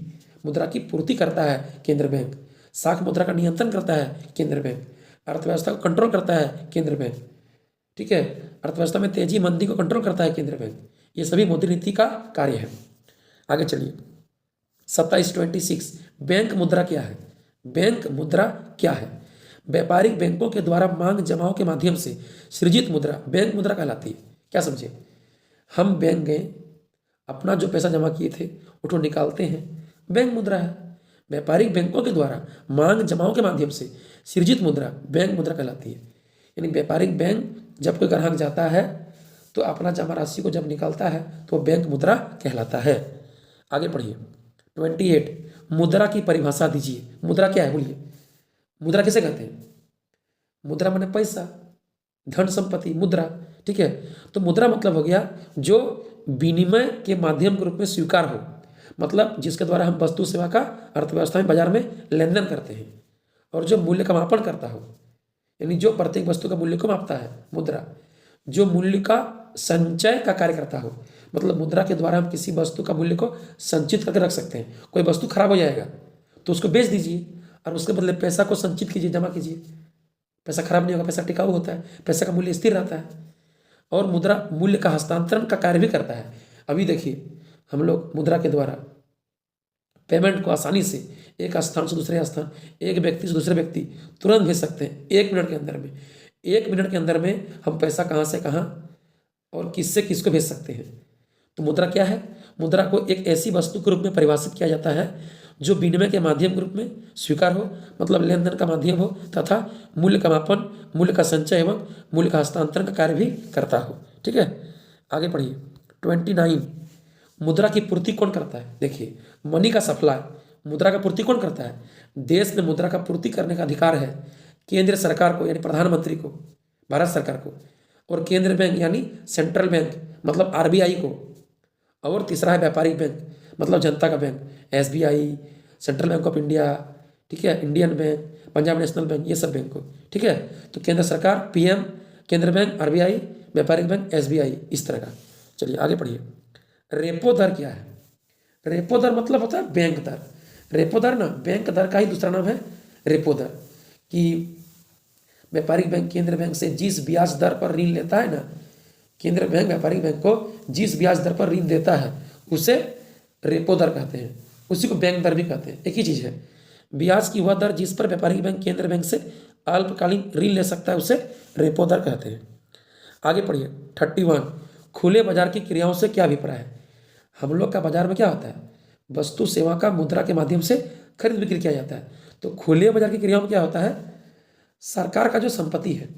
मुद्रा की पूर्ति करता है केंद्र बैंक, साख मुद्रा का नियंत्रण करता है केंद्र बैंक, अर्थव्यवस्था को कंट्रोल करता है केंद्र बैंक, ठीक है। अर्थव्यवस्था में तेजी मंदी को कंट्रोल करता है केंद्र बैंक। ये सभी मौद्रिक नीति का कार्य है। आगे चलिए, 27 बैंक मुद्रा क्या है। बैंक मुद्रा क्या है, व्यापारिक बैंकों के द्वारा मांग जमाओं के माध्यम से सृजित मुद्रा बैंक मुद्रा कहलाती है। क्या समझे, हम बैंक गए, अपना जो पैसा जमा किए थे उठो निकालते हैं, बैंक मुद्रा है। व्यापारिक बैंकों के द्वारा मांग जमाओं के माध्यम से सृजित मुद्रा बैंक मुद्रा कहलाती है। यानी व्यापारिक बैंक जब कोई ग्राहक जाता है तो अपना जमा राशि को जब निकालता है तो बैंक मुद्रा कहलाता है। आगे पढ़िए, 28 मुद्रा की परिभाषा दीजिए। मुद्रा क्या है बोलिए, मुद्रा किसे कहते हैं। मुद्रा माने पैसा, धन संपत्ति, मुद्रा, ठीक है। तो मुद्रा मतलब हो गया जो विनिमय के माध्यम के रूप में स्वीकार हो, मतलब जिसके द्वारा हम वस्तु सेवा का अर्थव्यवस्था में बाजार में लेन देन करते हैं, और जो मूल्य का मापन करता हो, यानी जो प्रत्येक वस्तु का मूल्य को मापता है मुद्रा। जो मूल्य का संचय का कार्य करता हो, मतलब मुद्रा के द्वारा हम किसी वस्तु का मूल्य को संचित करके रख सकते हैं। कोई वस्तु खराब हो जाएगा तो उसको बेच दीजिए और उसके बदले पैसा को संचित कीजिए, जमा कीजिए। पैसा खराब नहीं होगा, पैसा टिकाऊ होता है, पैसा का मूल्य स्थिर रहता है। और मुद्रा मूल्य का हस्तांतरण का कार्य भी करता है। अभी देखिए, हम लोग मुद्रा के द्वारा पेमेंट को आसानी से एक स्थान से दूसरे स्थान, एक व्यक्ति से दूसरे व्यक्ति तुरंत भेज सकते हैं 1 मिनट के अंदर में। 1 मिनट के अंदर में हम पैसा कहाँ से कहाँ और किससे किसको भेज सकते हैं। तो मुद्रा क्या है? मुद्रा को एक ऐसी वस्तु के रूप में परिभाषित किया जाता है जो विनिमय के माध्यम के रूप में स्वीकार हो, मतलब लेन देन का माध्यम हो, तथा मूल्य का मापन, मूल्य का संचय एवं मूल्य का हस्तांतरण का कार्य भी करता हो। ठीक है, आगे पढ़िए। 29, मुद्रा की पूर्ति कौन करता है? देखिए, मनी का सप्लाई, मुद्रा का पूर्ति कौन करता है? देश में मुद्रा का पूर्ति करने का अधिकार है केंद्र सरकार को, यानी प्रधानमंत्री को, भारत सरकार को, और केंद्र बैंक यानी सेंट्रल बैंक मतलब आरबीआई को, और तीसरा है व्यापारिक बैंक मतलब जनता का bank, SBI, central bank of India, ठीक है, Indian bank, Punjab national bank, ये सब बैंक को। ठीक है, तो केंद्र सरकार, पीएम, केंद्र बैंक, आरबीआई, व्यापारिक बैंक, एसबीआई, इस तरह का। चलिए आगे पढ़िए। रेपो दर क्या है? रेपो दर मतलब होता है बैंक दर। रेपो दर ना बैंक दर का ही दूसरा नाम है रेपो दर। कि व्यापारिक बैंक केंद्र बैंक से जिस ब्याज दर पर ऋण लेता है ना, केंद्र बैंक व्यापारिक बैंक को जिस ब्याज दर पर ऋण देता है उसे रेपो दर कहते हैं, उसी को बैंक दर भी कहते हैं, एक ही चीज़ है। ब्याज की वह दर जिस पर व्यापारिक बैंक केंद्र बैंक से अल्पकालीन ऋण ले सकता है उसे रेपो दर कहते हैं। आगे पढ़िए। 31, खुले बाजार की क्रियाओं से क्या अभिप्राय है? हम लोग का बाजार में क्या होता है? वस्तु सेवा का मुद्रा के माध्यम से खरीद बिक्री किया जाता है। तो खुले बाजार की क्रियाओं में क्या होता है? सरकार का जो संपत्ति है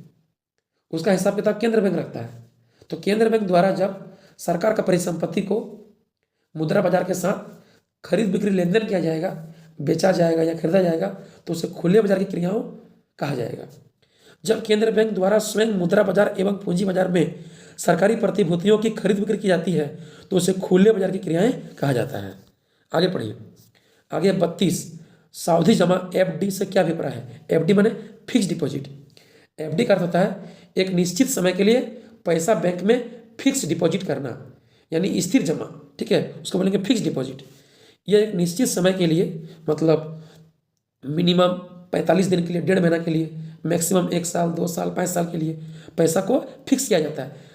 उसका हिसाब किताब केंद्र बैंक रखता है। तो केंद्र बैंक द्वारा जब सरकार का परिसंपत्ति को मुद्रा बाजार के साथ खरीद बिक्री लेन देन किया जाएगा, बेचा जाएगा या खरीदा जाएगा, तो उसे खुले बाजार की क्रियाओं कहा जाएगा। जब केंद्र बैंक द्वारा स्वयं मुद्रा बाजार एवं पूंजी बाजार में सरकारी प्रतिभूतियों की खरीद बिक्री की जाती है तो उसे खुले बाजार की क्रियाएं कहा जाता है। आगे पढ़िए। आगे 32, सावधि जमा एफडी से क्या अभिप्राय है? एफडी माने फिक्स डिपॉजिट। एफडी का अर्थ होता है एक निश्चित समय के लिए पैसा बैंक में फिक्स डिपॉजिट करना, यानी स्थिर जमा। ठीक है, उसको बोलेंगे फिक्स डिपॉजिट। यह एक निश्चित समय के लिए, मतलब मिनिमम 45 दिन के लिए, 1.5 महीना के लिए, मैक्सिमम 1 साल, 2 साल, 5 साल के लिए पैसा को फिक्स किया जाता है।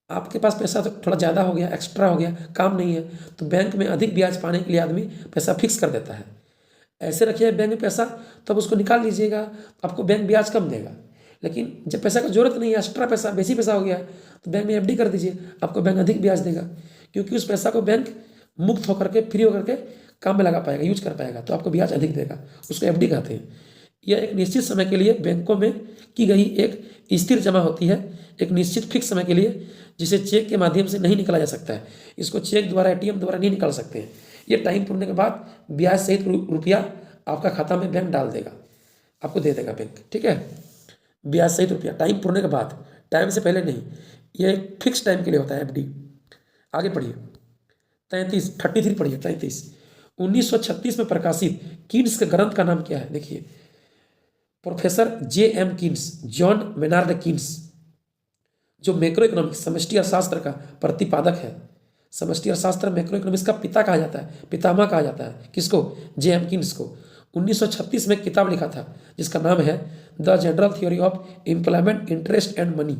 आपके पास पैसा तो थोड़ा ज़्यादा हो गया, एक्स्ट्रा हो गया, काम नहीं है, तो बैंक में अधिक ब्याज पाने के लिए आदमी पैसा फिक्स कर देता है। ऐसे रखिए बैंक में पैसा, तब उसको निकाल लीजिएगा, आपको बैंक ब्याज कम देगा। लेकिन जब पैसा का जरूरत नहीं है, एक्स्ट्रा पैसा, बेसी पैसा हो गया, तो बैंक में एफडी कर दीजिए, आपको बैंक अधिक ब्याज देगा, क्योंकि उस पैसा को बैंक मुक्त होकर के, फ्री होकर के काम में लगा पाएगा, यूज कर पाएगा, तो आपको ब्याज अधिक देगा। उसको एफडी कहते हैं। यह एक निश्चित समय के लिए बैंकों में की गई एक स्थिर जमा होती है, एक निश्चित फिक्स समय के लिए, जिसे चेक के माध्यम से नहीं निकाला जा सकता है। इसको चेक द्वारा, एटीएम द्वारा नहीं निकाल सकते हैं। ये टाइम पूरने के बाद ब्याज सहित रुपया आपका खाता में बैंक डाल देगा, आपको दे देगा बैंक। ठीक है, ब्याज सहित रुपया टाइम पूरने के बाद, टाइम से पहले नहीं। ये एक फिक्स टाइम के लिए होता है एफडी। आगे पढ़िए। 33 पढ़िए। 33, 1936 में प्रकाशित कीन्स के ग्रंथ का नाम क्या है? देखिए, professor J.M. Keynes, John Maynard Keynes, जो मैक्रो इकोनॉमिक्स, समष्टि अर्थशास्त्र का प्रतिपादक है। समष्टि अर्थशास्त्र मैक्रो इकोनॉमिक्स का पिता कहा जाता है, पितामह कहा जाता है। किसको? J.M. कीन्स को। 1936 में किताब लिखा था जिसका नाम है the general theory of employment, interest and money,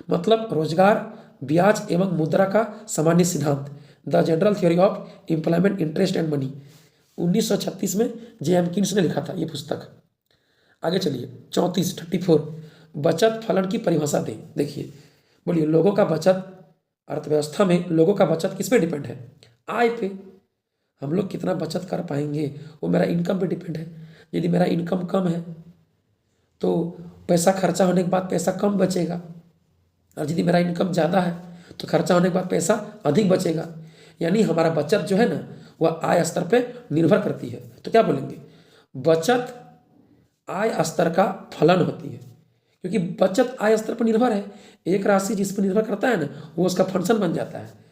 मतलब रोजगार, ब्याज एवं मुद्रा का सामान्य सिद्धांत। The general theory of employment, interest and money 1936 में J.M. कीन्स ने लिखा था ये पुस्तक। आगे चलिए। 34, बचत फलन की परिभाषा दें। देखिए, बोलिए, लोगों का बचत, अर्थव्यवस्था में लोगों का बचत किस पे डिपेंड है? आय पे। हम लोग कितना बचत कर पाएंगे वो मेरा इनकम पे डिपेंड है। यदि मेरा इनकम कम है तो पैसा खर्चा होने के बाद पैसा कम बचेगा, और यदि मेरा इनकम ज़्यादा है तो खर्चा होने के बाद पैसा अधिक बचेगा। यानी हमारा बचत जो है ना, वह आय स्तर पे निर्भर करती है। तो क्या बोलेंगे? बचत आय स्तर का फलन होती है, क्योंकि बचत आय स्तर पर निर्भर है। एक राशि जिस पर निर्भर करता है ना, वो उसका फंक्शन बन जाता है।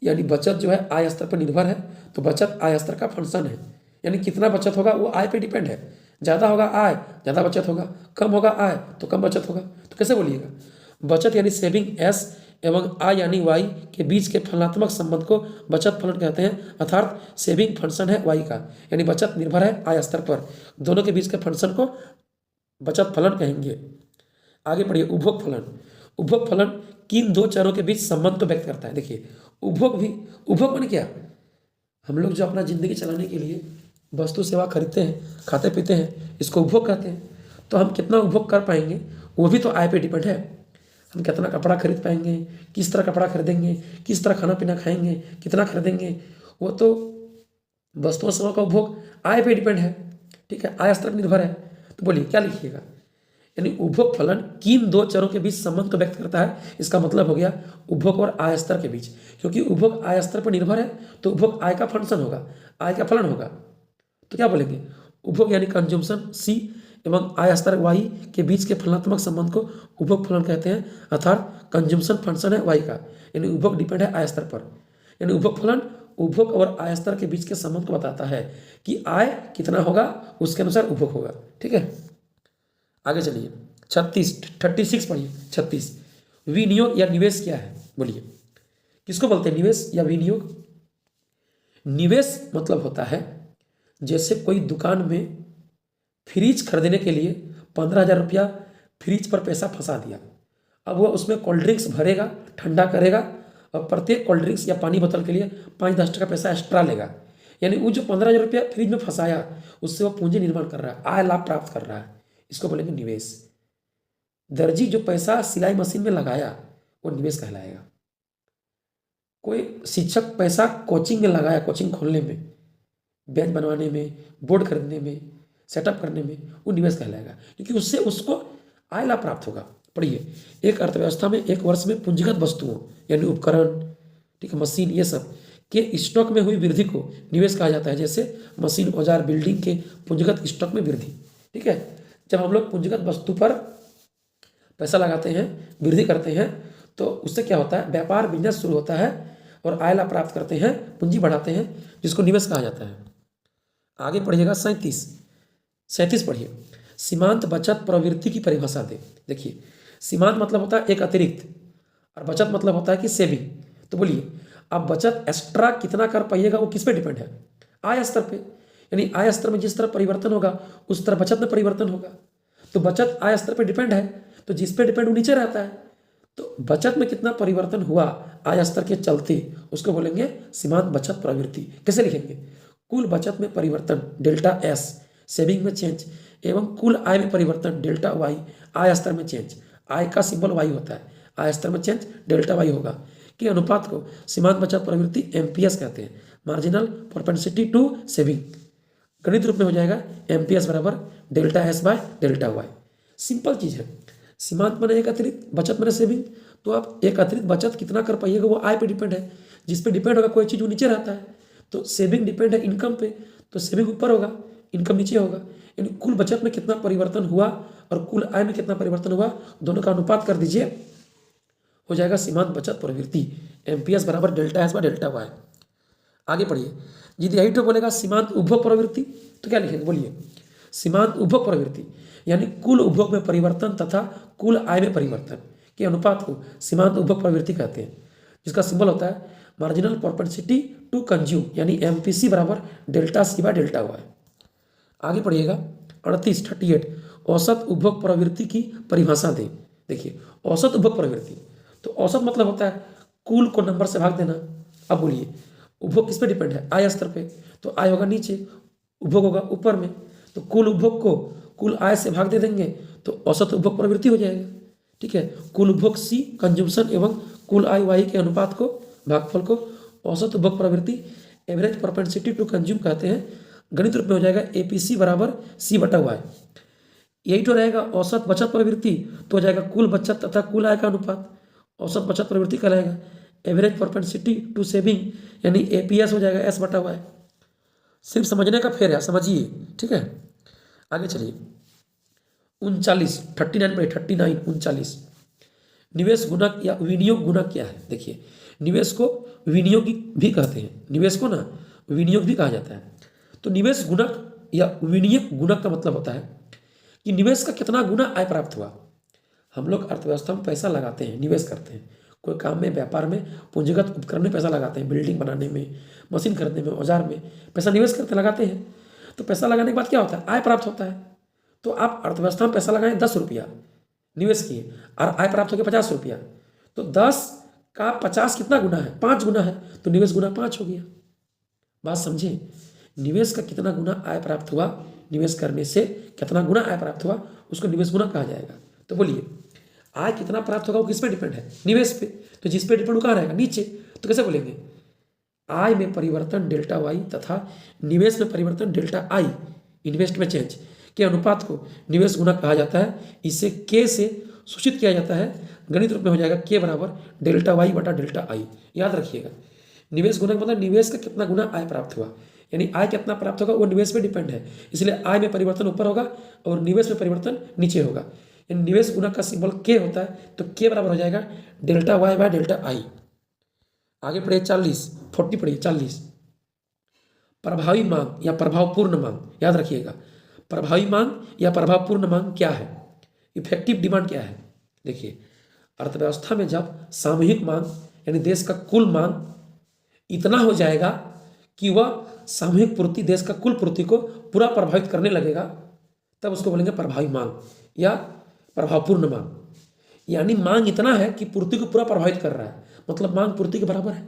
यानी बचत जो है आय स्तर पर निर्भर है, तो बचत आय स्तर का फंक्शन है। यानी कितना बचत होगा वो आय पे डिपेंड है। ज़्यादा होगा आय, ज़्यादा बचत होगा, कम होगा आय तो कम बचत होगा। तो कैसे बोलिएगा? बचत यानी सेविंग एस एवं आय यानी वाई के बीच के फलनात्मक संबंध को बचत फलन कहते हैं। अर्थात सेविंग फंक्शन है वाई का, यानी बचत निर्भर है आय स्तर पर, दोनों के बीच के फंक्शन को बचत फलन कहेंगे। आगे पढ़िए। उपभोग फलन। उपभोग फलन किन दो चरों के बीच संबंध को व्यक्त करता है? देखिए, उपभोग भी, उपभोग माने क्या, हम लोग जो अपना ज़िंदगी चलाने के लिए वस्तु सेवा खरीदते हैं, खाते पीते हैं, इसको उपभोग कहते हैं। तो हम कितना उपभोग कर पाएंगे वो भी तो आय पे डिपेंड है। हम कितना कपड़ा खरीद पाएंगे, किस तरह कपड़ा खरीदेंगे, किस तरह खाना पीना खाएंगे, कितना खरीदेंगे, वो तो वस्तुओं सेवा का उपभोग आय पे डिपेंड है। ठीक है, आय स्तर पर निर्भर है। तो बोलिए क्या लिखिएगा, यानी उपभोग फलन किन दो चरों के बीच संबंध को व्यक्त करता है। इसका मतलब हो गया उपभोग और आय स्तर के बीच, क्योंकि उपभोग आय स्तर पर निर्भर है तो उपभोग आय का फंक्शन होगा, आय का फलन होगा। तो क्या बोलेंगे, उपभोग यानी कंज्यूमशन सी एवं आय स्तर वाई के बीच के फलनात्मक संबंध को उपभोग फलन कहते हैं, अर्थात कंज्यूमशन फंक्शन है वाई का, यानी उपभोग डिपेंड है आय स्तर पर। यानी उपभोग फलन उपभोग और आय स्तर के बीच के संबंध को बताता है कि आय कितना होगा उसके अनुसार उपभोग होगा। ठीक है, आगे चलिए 36 पढ़िए। 36 विनियोग या निवेश क्या है, बोलिए किसको बोलते हैं, निवेश या विनियोग। निवेश मतलब होता है जैसे कोई दुकान में फ्रिज खरीदने के लिए 15,000 रुपया फ्रिज पर पैसा फंसा दिया, अब वह उसमें कोल्ड ड्रिंक्स भरेगा, ठंडा करेगा और प्रत्येक कोल्ड ड्रिंक्स या पानी बोतल के लिए 5-10 टका पैसा एक्स्ट्रा लेगा। यानी वो जो 15,000 रुपया फ्रिज में फंसाया उससे वो पूंजी निर्माण कर रहा है, आय लाभ प्राप्त कर रहा है, इसको बोलेंगे निवेश। दर्जी जो पैसा सिलाई मशीन में लगाया वो निवेश कहलाएगा। कोई शिक्षक पैसा कोचिंग में लगाया, कोचिंग खोलने में, बेंच बनवाने में, बोर्ड खरीदने में, सेटअप करने में, वो निवेश कहलाएगा, क्योंकि उससे उसको आय लाभ प्राप्त होगा। पढ़िए, एक अर्थव्यवस्था में एक वर्ष में पूंजीगत वस्तुओं यानी उपकरण, ठीक है, मशीन, ये सब के स्टॉक में हुई वृद्धि को निवेश कहा जाता है। जैसे मशीन, औजार, बिल्डिंग के पूंजीगत स्टॉक में वृद्धि। ठीक है, जब हम लोग पूंजीगत वस्तु पर पैसा लगाते हैं, वृद्धि करते हैं, तो उससे क्या होता है, व्यापार, बिजनेस शुरू होता है और आय लाभ प्राप्त करते हैं, पूंजी बढ़ाते हैं, जिसको निवेश कहा जाता है। आगे पढ़िएगा 37 पढ़िए। सीमांत बचत प्रवृत्ति की परिभाषा दे। देखिए, सीमांत मतलब होता है एक अतिरिक्त और बचत मतलब होता है कि सेविंग। तो बोलिए अब बचत एक्स्ट्रा कितना कर पाइएगा वो किस पे डिपेंड है, आय स्तर पे। यानी आय स्तर में जिस तरह परिवर्तन होगा उस तरह बचत में परिवर्तन होगा। तो बचत आय स्तर पे डिपेंड है, तो जिस पे डिपेंड वो नीचे रहता है। तो बचत में कितना परिवर्तन हुआ आय स्तर के चलते उसको बोलेंगे सीमांत बचत प्रवृत्ति। कैसे लिखेंगे, कुल बचत में परिवर्तन डेल्टा एस, सेविंग में चेंज, एवं कुल आय में परिवर्तन डेल्टा वाई, आय स्तर में चेंज। आय का सिंबल वाई होता है, आय स्तर में चेंज डेल्टा वाई होगा, कि अनुपात को सीमांत बचत प्रवृत्ति एमपीएस कहते हैं, मार्जिनल प्रोपेंसिटी टू सेविंग। गणित रूप में हो जाएगा एमपीएस बराबर delta S by delta Y. Simple चीज़ है, सीमांत माने एक अतिरिक्त, बचत माने सेविंग। तो आप एक अतिरिक्त बचत कितना कर पाइएगा वो आय पे डिपेंड है, जिस पे डिपेंड होगा कोई चीज़ वो नीचे रहता है। तो सेविंग डिपेंड है इनकम पे, तो सेविंग ऊपर होगा, इनकम नीचे होगा। यानी कुल बचत में कितना परिवर्तन हुआ और कुल आय में कितना परिवर्तन हुआ, दोनों का अनुपात कर दीजिए, हो जाएगा सीमांत बचत प्रवृत्ति, एमपीएस बराबर delta S by delta Y. आगे पढ़िए, यदि यही तो बोलेगा सीमांत उपभोग प्रवृत्ति, तो क्या लिखेंगे, बोलिए सीमांत उपभोग प्रवृत्ति यानी कुल उपभोग में परिवर्तन तथा कुल आय में परिवर्तन के अनुपात को सीमांत उपभोग प्रवृत्ति कहते हैं, जिसका सिंबल होता है मार्जिनल प्रोपेंसिटी टू कंज्यूम, यानी एमपीसी बराबर delta C by delta Y. आगे पढ़िएगा 38 औसत उपभोग प्रवृत्ति की परिभाषा दें। देखिए, औसत उपभोग प्रवृत्ति, तो औसत मतलब होता है कुल को नंबर से भाग देना। अब बोलिए उपभोग किस पे डिपेंड है, आय स्तर पे, तो आय होगा नीचे, उपभोग होगा ऊपर में, तो कुल उपभोग को कुल आय से भाग दे देंगे तो औसत उपभोग प्रवृत्ति हो जाएगा। ठीक है, कुल उपभोग सी कंज्यूमशन एवं कुल आय वाई के अनुपात को, भागफल को औसत उपभोग प्रवृत्ति एवरेज प्रोपेंसिटी टू कंज्यूम कहते हैं। गणित रूप में हो जाएगा एपीसी बराबर सी बटा वाई। यही तो रहेगा औसत बचत प्रवृत्ति, तो हो जाएगा कुल बचत तथा कुल आय का अनुपात, औसत बचत प्रवृत्ति कहलाएगा। एवरेज प्रोपेंसिटी टू सेविंग यानी एपीएस हो जाएगा एस बटा वाई। सिर्फ समझने का फेर है, समझिए। ठीक है, आगे चलिए 39 निवेश गुणक या विनियोग गुणक क्या है। देखिए, निवेश को विनियोग भी कहते हैं, निवेश को ना विनियोग भी कहा जाता है। तो निवेश गुणक या विनियोग गुणक का मतलब होता है कि निवेश का कितना गुना आय प्राप्त हुआ। हम लोग अर्थव्यवस्था में पैसा लगाते हैं, निवेश करते हैं, कोई काम में, व्यापार में, पूंजीगत उपकरण में पैसा लगाते हैं, बिल्डिंग बनाने में, मशीन खरीदने में, औजार में पैसा निवेश करते लगाते हैं। तो पैसा लगाने के बाद क्या होता है, आय प्राप्त होता है। तो आप अर्थव्यवस्था में पैसा लगाएं 10 रुपया निवेश किए और आय प्राप्त हो गया 50 रुपया, तो 10 का 50 कितना गुना है? 5 गुना है, तो निवेश गुना 5 हो गया। बात समझे? निवेश का कितना गुना आय प्राप्त हुआ, निवेश करने से कितना गुना आय प्राप्त हुआ, उसको निवेश गुना कहा जाएगा। तो बोलिए आय कितना प्राप्त होगा वो किस पे डिपेंड है? निवेश पे। तो जिस पे डिपेंड वो कहाँ रहेगा? नीचे। तो कैसे बोलेंगे? आय में परिवर्तन डेल्टा वाई तथा निवेश में परिवर्तन डेल्टा आई, इन्वेस्ट में चेंज के अनुपात को निवेश गुना कहा जाता है। इसे के से सूचित किया जाता है, गणित रूप में हो जाएगा के बराबर डेल्टा वाई बटा डेल्टा आई। याद रखिएगा, निवेश गुना का मतलब निवेश का कितना गुना आय प्राप्त हुआ, यानी आय कितना प्राप्त होगा वो निवेश पे डिपेंड है। इसलिए आय में परिवर्तन ऊपर होगा और निवेश में परिवर्तन नीचे होगा। यानी निवेश गुना का सिंबल के होता है, तो के बराबर हो जाएगा delta Y by delta I. आगे पढ़िए 40 पढ़िए 40। प्रभावी मांग या प्रभावपूर्ण मांग, याद रखिएगा प्रभावी मांग या प्रभावपूर्ण मांग क्या है, इफेक्टिव डिमांड क्या है। देखिए अर्थव्यवस्था में जब सामूहिक मांग यानी देश का कुल मांग इतना हो जाएगा कि वह सामूहिक पूर्ति देश का कुल पूर्ति को पूरा प्रभावित करने लगेगा, तब उसको बोलेंगे प्रभावी मांग या प्रभावपूर्ण मांग। यानी मांग इतना है कि पूर्ति को पूरा प्रभावित कर रहा है, मतलब मांग पूर्ति के बराबर है।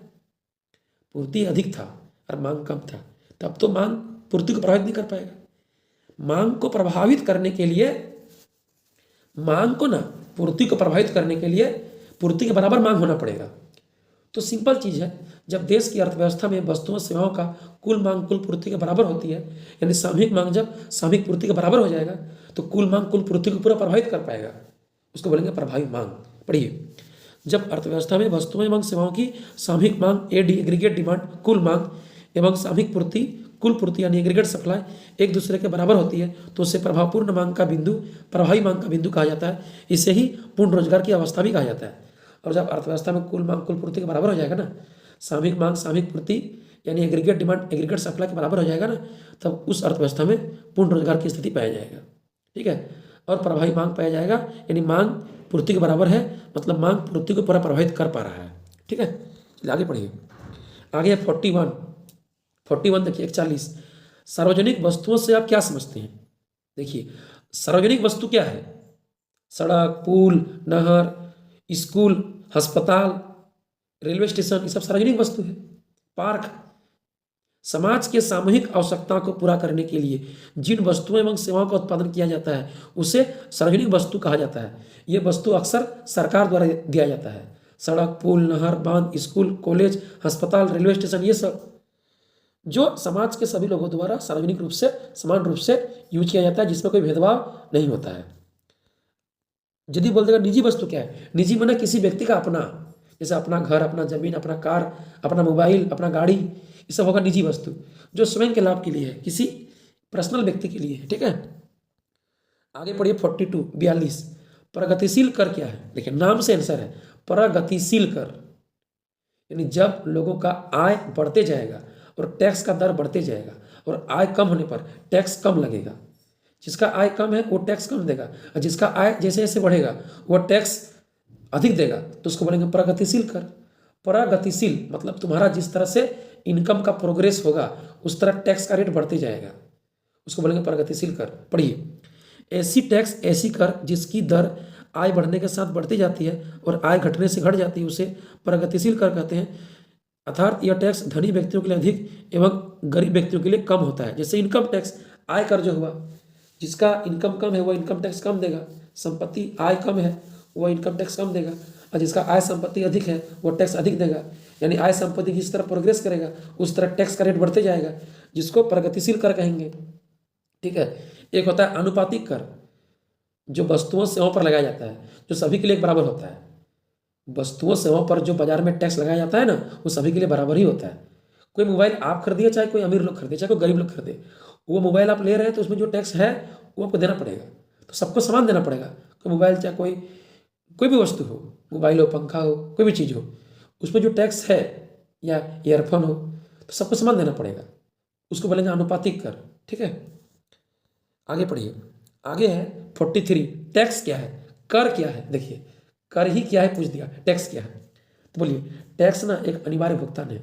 पूर्ति अधिक था और मांग कम था, तब तो मांग पूर्ति को प्रभावित नहीं कर पाएगा। मांग को प्रभावित करने के लिए, मांग को ना पूर्ति को प्रभावित करने के लिए पूर्ति के बराबर मांग होना पड़ेगा। तो सिंपल चीज़ है, जब देश की अर्थव्यवस्था में वस्तुओं सेवाओं का कुल मांग कुल पूर्ति के बराबर होती है, यानी सामूहिक मांग जब सामूहिक पूर्ति के बराबर हो जाएगा तो कुल मांग कुल पूर्ति को पूरा प्रभावित कर पाएगा, उसको बोलेंगे प्रभावी मांग। पढ़िए, जब अर्थव्यवस्था में वस्तुओं एवं सेवाओं की सामूहिक मांग एग्रीगेट डिमांड कुल मांग एवं सामूहिक पूर्ति कुल पूर्ति यानी एग्रीगेट सप्लाई एक दूसरे के बराबर होती है, तो उसे प्रभावपूर्ण मांग का बिंदु, प्रभावी मांग का बिंदु कहा जाता है। इसे ही पूर्ण रोजगार की अवस्था भी कहा जाता है। और जब अर्थव्यवस्था में कुल मांग कुल पूर्ति के बराबर हो जाएगा ना, सामूहिक मांग सामूहिक पूर्ति यानी एग्रीगेट डिमांड एग्रीगेट सप्लाई के बराबर हो जाएगा ना, तब उस अर्थव्यवस्था में पूर्ण रोजगार की स्थिति पाया जाएगा। ठीक है, और प्रभावी मांग पाया जाएगा, यानी मांग पूर्ति के बराबर है, मतलब मांग पूर्ति को पूरा प्रभावित कर पा रहा है। ठीक है, आगे पढ़िए। आगे 41 देखिए 41। सार्वजनिक वस्तुओं से आप क्या समझते हैं? देखिए सार्वजनिक वस्तु क्या है? सड़क, पुल, नहर, स्कूल, अस्पताल, रेलवे स्टेशन, ये सब सार्वजनिक वस्तु है। पार्क, समाज के सामूहिक आवश्यकताओं को पूरा करने के लिए जिन वस्तुओं एवं सेवाओं का उत्पादन किया जाता है उसे सार्वजनिक वस्तु कहा जाता है। ये वस्तु अक्सर सरकार द्वारा दिया जाता है। सड़क, पुल, नहर, बांध, स्कूल, कॉलेज, अस्पताल, रेलवे स्टेशन, ये सब जो समाज के सभी लोगों द्वारा सार्वजनिक रूप से समान रूप से यूज किया जाता है, जिसमें कोई भेदभाव नहीं होता है। यदि बोल देगा निजी वस्तु क्या है? निजी माने किसी व्यक्ति का अपना, जैसे अपना घर, अपना जमीन, अपना कार, अपना मोबाइल, अपना गाड़ी, ये सब होगा निजी वस्तु, जो स्वयं के लाभ के लिए है, किसी पर्सनल व्यक्ति के लिए है। ठीक है, आगे पढ़िए 42 प्रगतिशील कर क्या है? देखिए नाम से आंसर है, प्रगतिशील कर यानी जब लोगों का आय बढ़ते जाएगा और टैक्स का दर बढ़ते जाएगा और आय कम होने पर टैक्स कम लगेगा। जिसका आय कम है वो टैक्स कम देगा, और जिसका आय जैसे जैसे बढ़ेगा वो टैक्स अधिक देगा, तो उसको बोलेंगे प्रगतिशील कर। प्रगतिशील मतलब तुम्हारा जिस तरह से इनकम का प्रोग्रेस होगा उस तरह टैक्स का रेट बढ़ते जाएगा, उसको बोलेंगे प्रगतिशील कर। पढ़िए, ऐसी टैक्स ऐसी कर जिसकी दर आय बढ़ने के साथ बढ़ती जाती है और आय घटने से घट जाती है, उसे प्रगतिशील कर कहते हैं। अर्थात यह टैक्स धनी व्यक्तियों के लिए अधिक एवं गरीब व्यक्तियों के लिए कम होता है। जैसे इनकम टैक्स, आय कर जो हुआ, जिसका इनकम कम है वह इनकम टैक्स कम देगा, संपत्ति आय कम है वह इनकम टैक्स कम देगा, और जिसका आय संपत्ति अधिक है वो टैक्स अधिक देगा। यानी आय संपत्ति जिस तरह प्रोग्रेस करेगा उस तरह टैक्स का रेट बढ़ते जाएगा, जिसको प्रगतिशील कर कहेंगे। ठीक है, एक होता है अनुपातिक कर, जो वस्तुओं सेवाओं पर लगाया जाता है, जो सभी के लिए बराबर होता है। वस्तुओं सेवाओं पर जो बाजार में टैक्स लगाया जाता है ना, वो सभी के लिए बराबर ही होता है। कोई मोबाइल आप खरीदिए, चाहे कोई अमीर लोग खरीदे, चाहे कोई गरीब लोग खरीदे, वो मोबाइल आप ले रहे हैं तो उसमें जो टैक्स है वो आपको देना पड़ेगा। तो सबको समान देना पड़ेगा। कोई मोबाइल चाहे कोई भी वस्तु हो, मोबाइल हो, पंखा हो, कोई भी चीज़ हो, उसमें जो टैक्स है या ईयरफोन हो, तो सबको समान देना पड़ेगा, उसको बोलेंगे अनुपातिक कर। ठीक है, आगे पढ़िए। आगे है 43 टैक्स क्या है? कर क्या है? देखिए कर ही क्या है पूछ दिया, टैक्स क्या है? तो बोलिए टैक्स ना एक अनिवार्य भुगतान है।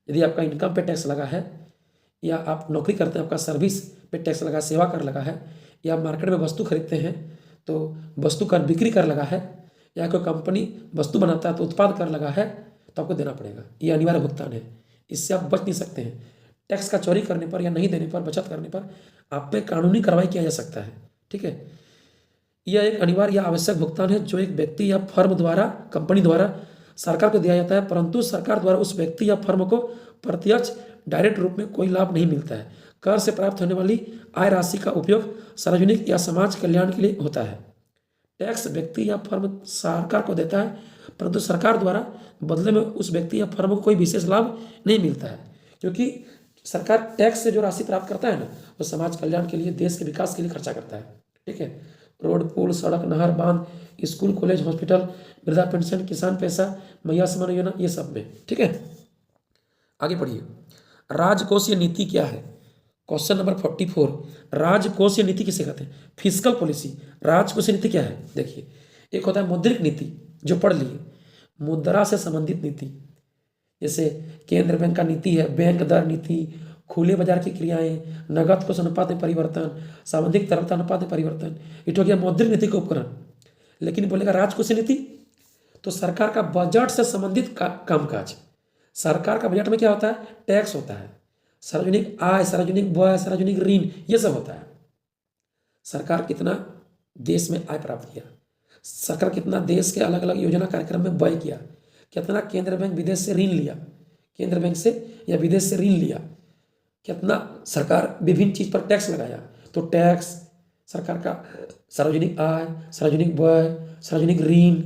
यदि आपका इनकम पे टैक्स लगा है, या आप नौकरी करते हैं आपका सर्विस पे टैक्स लगा, सेवा कर लगा है, या मार्केट में वस्तु खरीदते हैं तो वस्तु कर बिक्री कर लगा है, या कोई कंपनी वस्तु बनाता है तो उत्पाद कर लगा है तो आपको देना पड़ेगा, ये अनिवार्य भुगतान है, इससे आप बच नहीं सकते हैं। टैक्स का चोरी करने पर या नहीं देने पर, बचत करने पर आप पे कानूनी कार्रवाई किया जा सकता है। ठीक है, यह एक अनिवार्य या आवश्यक भुगतान है जो एक व्यक्ति या फर्म द्वारा, कंपनी द्वारा सरकार को दिया जाता है, परंतु सरकार द्वारा उस व्यक्ति या फर्म को प्रत्यक्ष डायरेक्ट रूप में कोई लाभ नहीं मिलता है। कर से प्राप्त होने वाली आय राशि का उपयोग सार्वजनिक या समाज कल्याण के लिए होता है। टैक्स व्यक्ति या फर्म सरकार को देता है, परंतु सरकार द्वारा बदले में उस व्यक्ति या फर्म को कोई विशेष लाभ नहीं मिलता है, क्योंकि सरकार टैक्स से जो राशि प्राप्त करता है ना, वो समाज कल्याण के लिए, देश के विकास के लिए खर्चा करता है। ठीक है, रोड, पुल, सड़क, नहर, बांध, स्कूल, कॉलेज, हॉस्पिटल, वृद्धा पेंशन, किसान पैसा, मैया सम्मान योजना, ये सब में। ठीक है, आगे पढ़िए। राजकोषीय नीति क्या है? क्वेश्चन नंबर 44, राजकोषीय नीति किसे कहते हैं? Fiscal policy. राजकोषीय नीति क्या है? देखिए, एक होता है मौद्रिक नीति, जो पढ़ लिए, मुद्रा से संबंधित नीति, जैसे केंद्र बैंक का नीति है, बैंक दर नीति, खुले बाजार की क्रियाएं, नगद कोष अनुपात में परिवर्तन, सावधिक तरलता अनुपात में परिवर्तन, ये हो गया मौद्रिक नीति का उपकरण। लेकिन बोलेगा राजकोषीय नीति, तो सरकार का बजट से संबंधित कामकाज। सरकार का बजट में क्या होता है? टैक्स होता है, सार्वजनिक आय, सार्वजनिक व्यय, सार्वजनिक ऋण, ये सब होता है। सरकार कितना देश में आय प्राप्त किया, सरकार कितना देश के अलग अलग योजना कार्यक्रम में व्यय किया, कितना केंद्र बैंक विदेश से ऋण लिया, केंद्र बैंक से या विदेश से ऋण लिया, कितना सरकार विभिन्न चीज पर टैक्स लगाया। तो टैक्स, सरकार का सार्वजनिक आय, सार्वजनिक व्यय, सार्वजनिक ऋण,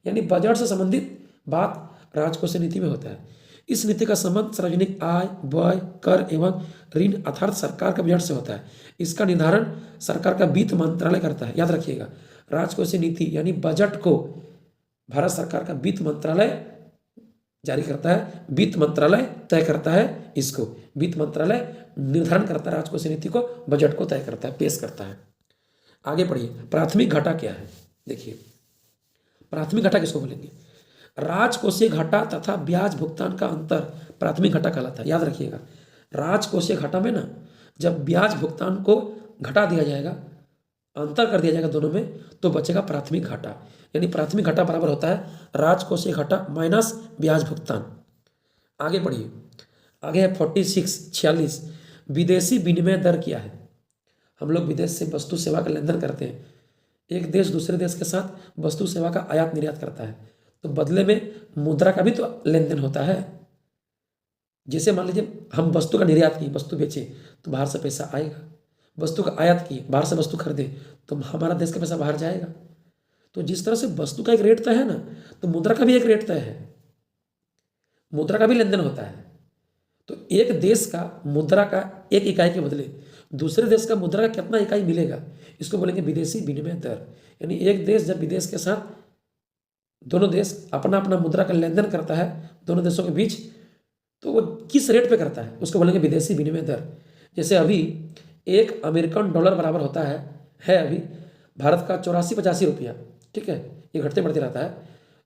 यानी बजट से संबंधित बात राजकोषीय नीति में होता है। इस नीति का संबंध सार्वजनिक आय, व्यय, कर एवं ऋण अर्थात सरकार का बजट से होता है। इसका निर्धारण सरकार का वित्त मंत्रालय करता है। याद रखिएगा, राजकोषीय नीति यानी बजट को भारत सरकार का वित्त मंत्रालय जारी करता है, वित्त मंत्रालय तय करता है, इसको वित्त मंत्रालय निर्धारण करता है, राजकोषीय नीति को, बजट को तय करता है, पेश करता है। आगे पढ़िए, प्राथमिक घाटा क्या है? देखिए, प्राथमिक घाटा किसको बोलेंगे? राजकोषीय घाटा तथा ब्याज भुगतान का अंतर प्राथमिक घाटा कहलाता है। याद रखिएगा, राजकोषीय घाटा में ना जब ब्याज भुगतान को घटा दिया जाएगा, अंतर कर दिया जाएगा दोनों में, तो बचेगा प्राथमिक घाटा। यानी प्राथमिक घाटा बराबर होता है राजकोषीय घाटा माइनस ब्याज भुगतान। आगे बढ़िए, आगे है 46 विदेशी विनिमय दर क्या है? हम लोग विदेश से वस्तु सेवा का लेन देन करते हैं। एक देश दूसरे देश के साथ वस्तु सेवा का आयात निर्यात करता है, तो बदले में मुद्रा का भी तो लेन देन होता है। जैसे मान लीजिए हम वस्तु का निर्यात किए, वस्तु बेचे, तो बाहर से पैसा आएगा, वस्तु का आयात किए, बाहर से वस्तु खरीदे, तो हमारा देश का पैसा बाहर जाएगा। तो जिस तरह से वस्तु का एक रेट तय है ना, तो मुद्रा का भी एक रेट तय है, मुद्रा का भी लेन देन होता है। तो एक देश का मुद्रा का एक इकाई के बदले दूसरे देश का मुद्रा का कितना इकाई मिलेगा, इसको बोलेंगे विदेशी विनिमय दर। यानी एक देश जब विदेश के साथ, दोनों देश अपना अपना मुद्रा का लेन देन करता है दोनों देशों के बीच, तो वो किस रेट पे करता है उसको बोलेंगे विदेशी विनिमय दर। जैसे अभी एक अमेरिकन डॉलर बराबर होता है अभी भारत का 84-85 रुपया। ठीक है, ये घटते बढ़ते रहता है।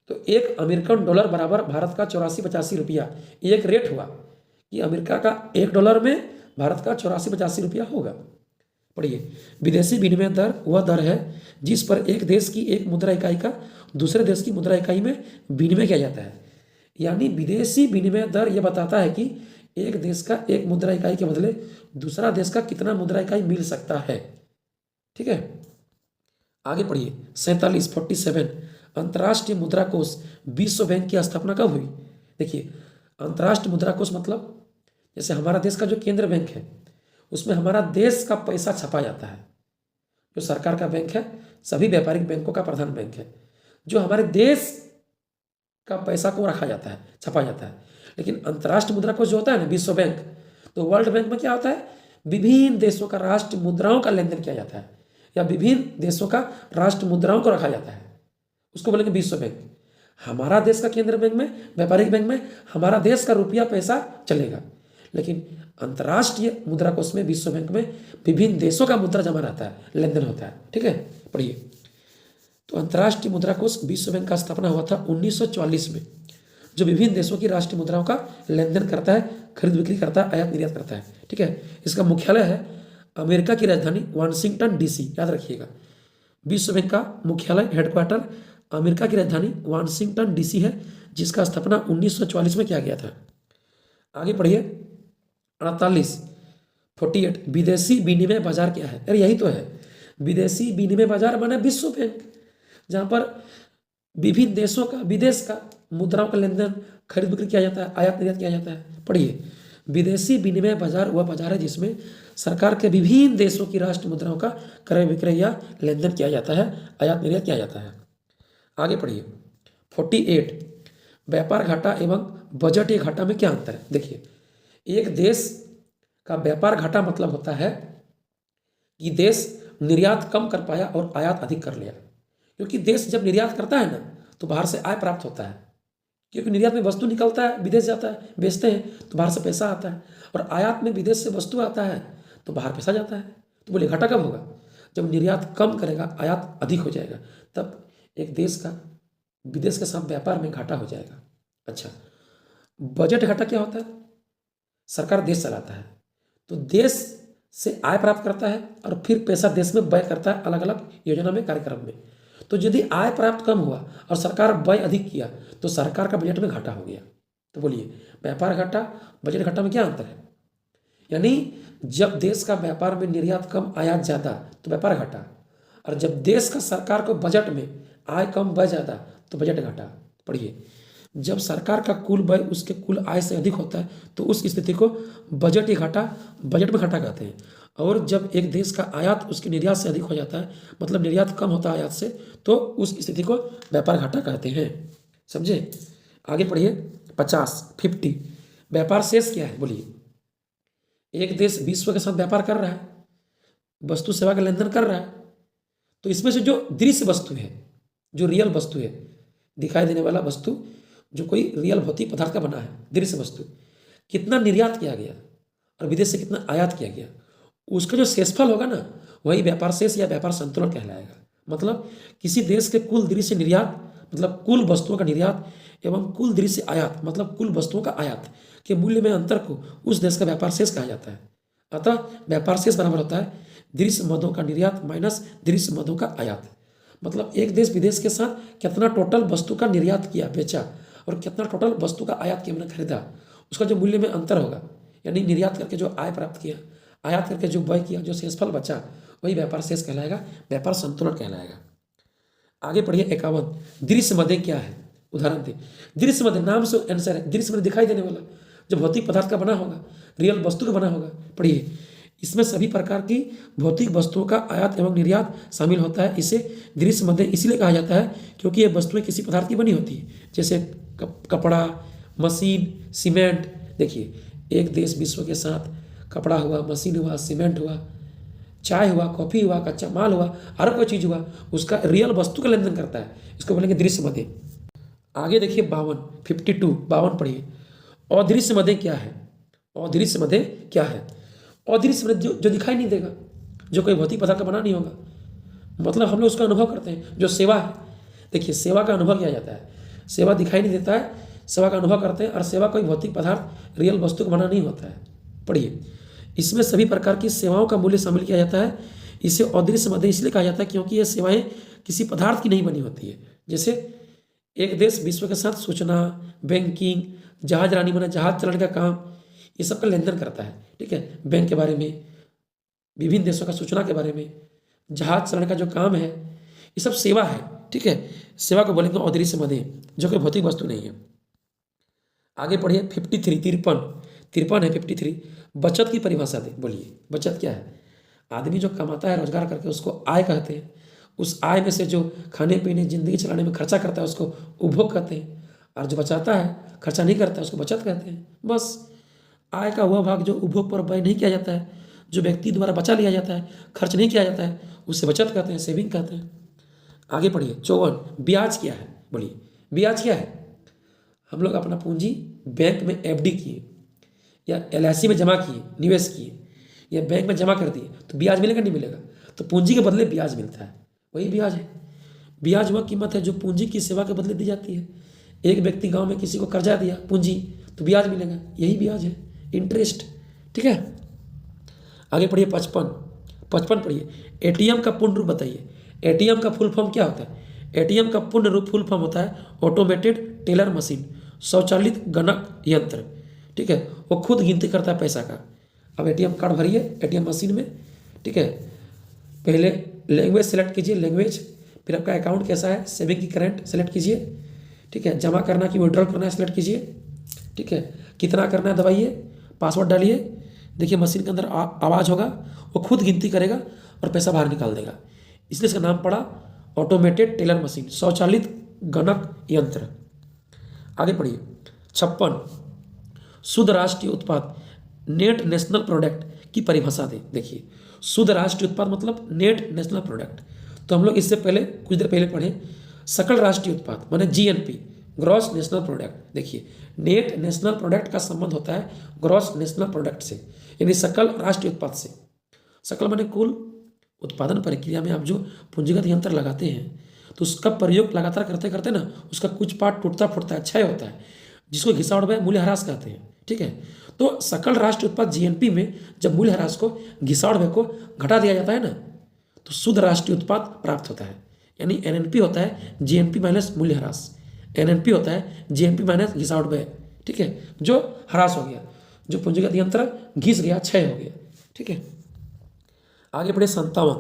तो एक अमेरिकन डॉलर बराबर भारत का 84-85 रुपया, एक रेट हुआ कि अमेरिका का $1 में भारत का 84-85 रुपया होगा। पढ़िए, विदेशी विनिमय दर वह दर है जिस पर एक देश की एक मुद्रा इकाई का दूसरे देश की मुद्रा इकाई में विनिमय किया जाता है। यानी विदेशी विनिमय दर यह बताता है कि एक देश का एक मुद्रा इकाई के बदले दूसरा देश का कितना मुद्रा इकाई मिल सकता है। ठीक है, आगे पढ़िए, 47 अंतर्राष्ट्रीय मुद्रा कोष विश्व बैंक की स्थापना कब हुई? देखिए, अंतर्राष्ट्रीय मुद्रा कोष मतलब जैसे हमारा देश का जो केंद्र बैंक है, उसमें हमारा देश का पैसा छपा जाता है। जो सरकार का बैंक है, सभी व्यापारिक बैंकों का प्रधान बैंक है, जो हमारे देश का पैसा को रखा जाता है, छपा जाता है। लेकिन अंतर्राष्ट्रीय मुद्रा कोष जो होता है ना, विश्व बैंक, तो वर्ल्ड बैंक में क्या होता है, विभिन्न देशों का राष्ट्र मुद्राओं का लेन देन किया जाता है, या विभिन्न देशों का राष्ट्र मुद्राओं को रखा जाता है, उसको बोलेंगे विश्व बैंक। हमारा देश का केंद्र बैंक में, व्यापारिक बैंक में हमारा देश का रुपया पैसा चलेगा, लेकिन अंतर्राष्ट्रीय मुद्रा कोष में, विश्व बैंक में विभिन्न देशों का मुद्रा जमा रहता है, लेन देन होता है। ठीक है, पढ़िए, तो अंतर्राष्ट्रीय मुद्रा कोष विश्व बैंक का स्थापना हुआ था 1944 में, जो विभिन्न देशों की राष्ट्रीय मुद्राओं का लेन देन करता है, खरीद बिक्री करता है, आयात निर्यात करता है। ठीक है, इसका मुख्यालय है अमेरिका की राजधानी वाशिंगटन DC। याद रखिएगा, विश्व बैंक का मुख्यालय, हेडक्वार्टर अमेरिका की राजधानी वाशिंगटन डीसी है, जिसका स्थापना 1944 में किया गया था। आगे पढ़िए 48 विदेशी विनिमय बाजार क्या है? अरे यही तो है, विदेशी विनिमय बाजार माने विश्व बैंक, जहाँ पर विभिन्न देशों का, विदेश का मुद्राओं का लेन देन, खरीद बिक्री किया जाता है, आयात निर्यात किया जाता है। पढ़िए, विदेशी विनिमय बाजार वह बाजार है जिसमें सरकार के विभिन्न देशों की राष्ट्र मुद्राओं का क्रय विक्रय या लेन देन किया जाता है, आयात निर्यात किया जाता है। आगे पढ़िए 48 व्यापार घाटा एवं बजटीय घाटा में क्या अंतर है? देखिए, एक देश का व्यापार घाटा मतलब होता है कि देश निर्यात कम कर पाया और आयात अधिक कर लिया। क्योंकि देश जब निर्यात करता है ना, तो बाहर से आय प्राप्त होता है, क्योंकि निर्यात में वस्तु निकलता है, विदेश जाता है, बेचते हैं तो बाहर से पैसा आता है, और आयात में विदेश से वस्तु आता है तो बाहर पैसा जाता है। तो बोले घाटा कब होगा? जब निर्यात कम करेगा, आयात अधिक हो जाएगा, तब एक देश का विदेश के साथ व्यापार में घाटा हो जाएगा। अच्छा, बजट घाटा क्या होता है? सरकार देश चलाता है, तो देश से आय प्राप्त करता है और फिर पैसा देश में व्यय करता है अलग अलग योजना में, कार्यक्रम में। तो यदि आय प्राप्त कम हुआ और सरकार व्यय अधिक किया तो सरकार का बजट में घाटा हो गया। तो बोलिए, व्यापार घाटा बजट घाटा में क्या अंतर है? यानी जब देश का व्यापार में निर्यात कम, आयात ज़्यादा, तो व्यापार घाटा, और जब देश का सरकार को बजट में आय कम, व्यय ज़्यादा, तो बजट घाटा। पढ़िए, जब सरकार का कुल व्यय उसके कुल आय से अधिक होता है तो उस स्थिति को बजट घाटा, बजट में घाटा कहते हैं। और जब एक देश का आयात उसके निर्यात से अधिक हो जाता है, मतलब निर्यात कम होता है आयात से, तो उस स्थिति को व्यापार घाटा कहते हैं। समझे? आगे पढ़िए 50 व्यापार शेष क्या है? बोलिए, एक देश विश्व के साथ व्यापार कर रहा है, वस्तु सेवा का लेन देन कर रहा है, तो इसमें से जो दृश्य वस्तु है, जो रियल वस्तु है, दिखाई देने वाला वस्तु, जो कोई रियल भौतिक पदार्थ का बना है, दृश्य वस्तु, कितना निर्यात किया गया और विदेश से कितना आयात किया गया, उसका जो शेषफल होगा ना, वही व्यापार शेष या व्यापार संतुलन कहलाएगा। मतलब किसी देश के कुल दृश्य निर्यात, मतलब कुल वस्तुओं का निर्यात, एवं कुल दृश्य आयात, मतलब कुल वस्तुओं का आयात के मूल्य में अंतर को उस देश का व्यापार शेष कहा जाता है। अतः व्यापार शेष बराबर होता है दृश्य मदों का निर्यात माइनस दृश्य मदों का आयात। मतलब एक देश विदेश के साथ कितना टोटल वस्तु का निर्यात किया, बेचा, और कितना टोटल वस्तु का आयात किया, मैंने खरीदा, उसका जो मूल्य में अंतर होगा, यानी निर्यात करके जो आय प्राप्त किया, आयात करके जो व्यय किया, जो शेषफल बचा, वही व्यापार शेष कहलाएगा, व्यापार संतुलन कहलाएगा। आगे पढ़िए 51 दृश्य मदें क्या है? उदाहरण दे। दृश्य मद नाम से आंसर है, दृश्य मद दिखाई देने वाला, जो भौतिक पदार्थ का बना होगा, रियल वस्तु का बना होगा। पढ़िए, इसमें सभी प्रकार की भौतिक वस्तुओं का आयात एवं निर्यात शामिल होता है। इसे दृश्य मदें इसलिए कहा जाता है क्योंकि ये वस्तुएं किसी पदार्थ की बनी होती है, जैसे कपड़ा, मशीन, सीमेंट। देखिए, एक देश विश्व के साथ कपड़ा हुआ, मशीन हुआ, सीमेंट हुआ, चाय हुआ, कॉफ़ी हुआ, कच्चा माल हुआ, हर कोई चीज़ हुआ, उसका रियल वस्तु का लेन देन करता है, इसको बोलेंगे दृश्य मदें। आगे देखिए 52 पढ़िए। अदृश्य मदें क्या है? अदृश्य मदें क्या है? अदृश्य मद जो दिखाई नहीं देगा, जो कोई भौतिक पदार्थ का बना नहीं होगा, मतलब हम लोग उसका अनुभव करते हैं, जो सेवा है। देखिए, सेवा का अनुभव किया जाता है, सेवा दिखाई नहीं देता है, सेवा का अनुभव करते हैं, और सेवा कोई भौतिक पदार्थ, रियल वस्तु का बना नहीं होता है। पढ़िए, इसमें सभी प्रकार की सेवाओं का मूल्य शामिल किया जाता है। इसे अदृश्य मदें इसलिए कहा जाता है क्योंकि ये सेवाएं किसी पदार्थ की नहीं बनी होती है। जैसे एक देश विश्व के साथ सूचना, बैंकिंग, जहाज रानी बना, जहाज चलाने का काम, ये सब का लेन देन करता है। ठीक है, बैंक के बारे में, विभिन्न देशों का सूचना के बारे में, जहाज चलाने का जो काम है, ये सब सेवा है। ठीक है, सेवा को बोलेंगे अदृश्य मदें, जो कि भौतिक वस्तु नहीं है। आगे पढ़िए 53 है 53। बचत की परिभाषा दे। बोलिए, बचत क्या है? आदमी जो कमाता है रोजगार करके, उसको आय कहते हैं। उस आय में से जो खाने पीने, जिंदगी चलाने में खर्चा करता है, उसको उपभोग कहते हैं। और जो बचाता है, खर्चा नहीं करता है, उसको बचत कहते हैं। बस आय का वह भाग जो उपभोग पर व्यय नहीं किया जाता है, जो व्यक्ति द्वारा बचा लिया जाता है, खर्च नहीं किया जाता है, उसे बचत कहते हैं, सेविंग कहते हैं। आगे पढ़िए 54 ब्याज क्या है? बोलिए, ब्याज क्या है? हम लोग अपना पूंजी बैंक में एफडी किए या एलआईसी में जमा किए, निवेश किए, या बैंक में जमा कर दिए, तो ब्याज मिलेगा नहीं मिलेगा? तो पूंजी के बदले ब्याज मिलता है, वही ब्याज है। ब्याज वह कीमत है जो पूंजी की सेवा के बदले दी जाती है। एक व्यक्ति गांव में किसी को कर्जा दिया पूंजी, तो ब्याज मिलेगा, यही ब्याज है, इंटरेस्ट। ठीक है, आगे पढ़िए 55 पढ़िए। एटीएम का पूर्ण रूप बताइए। एटीएम का फुल फॉर्म क्या होता है? एटीएम का पूर्ण रूप फुल फॉर्म होता है ऑटोमेटेड टेलर मशीन, स्वचालित गणक यंत्र। ठीक है, वो खुद गिनती करता है पैसा का। अब एटीएम कार्ड भरिए एटीएम मशीन में। ठीक है, पहले लैंग्वेज सेलेक्ट कीजिए, लैंग्वेज, फिर आपका अकाउंट कैसा है, सेविंग की करंट सेलेक्ट कीजिए। ठीक है, जमा करना कि विड्रॉल करना है सेलेक्ट कीजिए। ठीक है, कितना करना है दबाइए, पासवर्ड डालिए। देखिए मशीन के अंदर आवाज़ होगा, वो खुद गिनती करेगा और पैसा बाहर निकाल देगा, इसलिए इसका नाम पड़ा ऑटोमेटेड टेलर मशीन, स्वचालित गणक यंत्र। आगे पढ़िए 56, शुद्ध राष्ट्रीय उत्पाद नेट नेशनल प्रोडक्ट की परिभाषा दे। देखिए शुद्ध राष्ट्रीय उत्पाद मतलब नेट नेशनल प्रोडक्ट। तो हम लोग इससे पहले कुछ देर पहले पढ़े सकल राष्ट्रीय उत्पाद माने जीएनपी, ग्रॉस नेशनल प्रोडक्ट। देखिए नेट नेशनल प्रोडक्ट का संबंध होता है ग्रॉस नेशनल प्रोडक्ट से, यानी सकल राष्ट्रीय उत्पाद से। सकल माने कुल, उत्पादन प्रक्रिया में आप जो पूंजीगत यंत्र लगाते हैं तो उसका प्रयोग लगातार करते करते ना उसका कुछ पार्ट टूटता फूटता है, क्षय होता है, जिसको घिसा उड़वाया मूल्यह्रास कहते हैं। ठीक है, तो सकल राष्ट्रीय उत्पाद जीएनपी में जब मूल्यह्रास को घिसा उड़वे को घटा दिया जाता है ना तो शुद्ध राष्ट्रीय उत्पाद प्राप्त होता है। यानी एनएनपी होता है जीएनपी माइनस मूल्यह्रास, एनएनपी होता है जीएनपी माइनस घिसा उड़वे। ठीक है, जो ह्रास हो गया, जो पूंजीगत यंत्र घिस गया, क्षय हो गया। ठीक है, आगे बढ़े 57,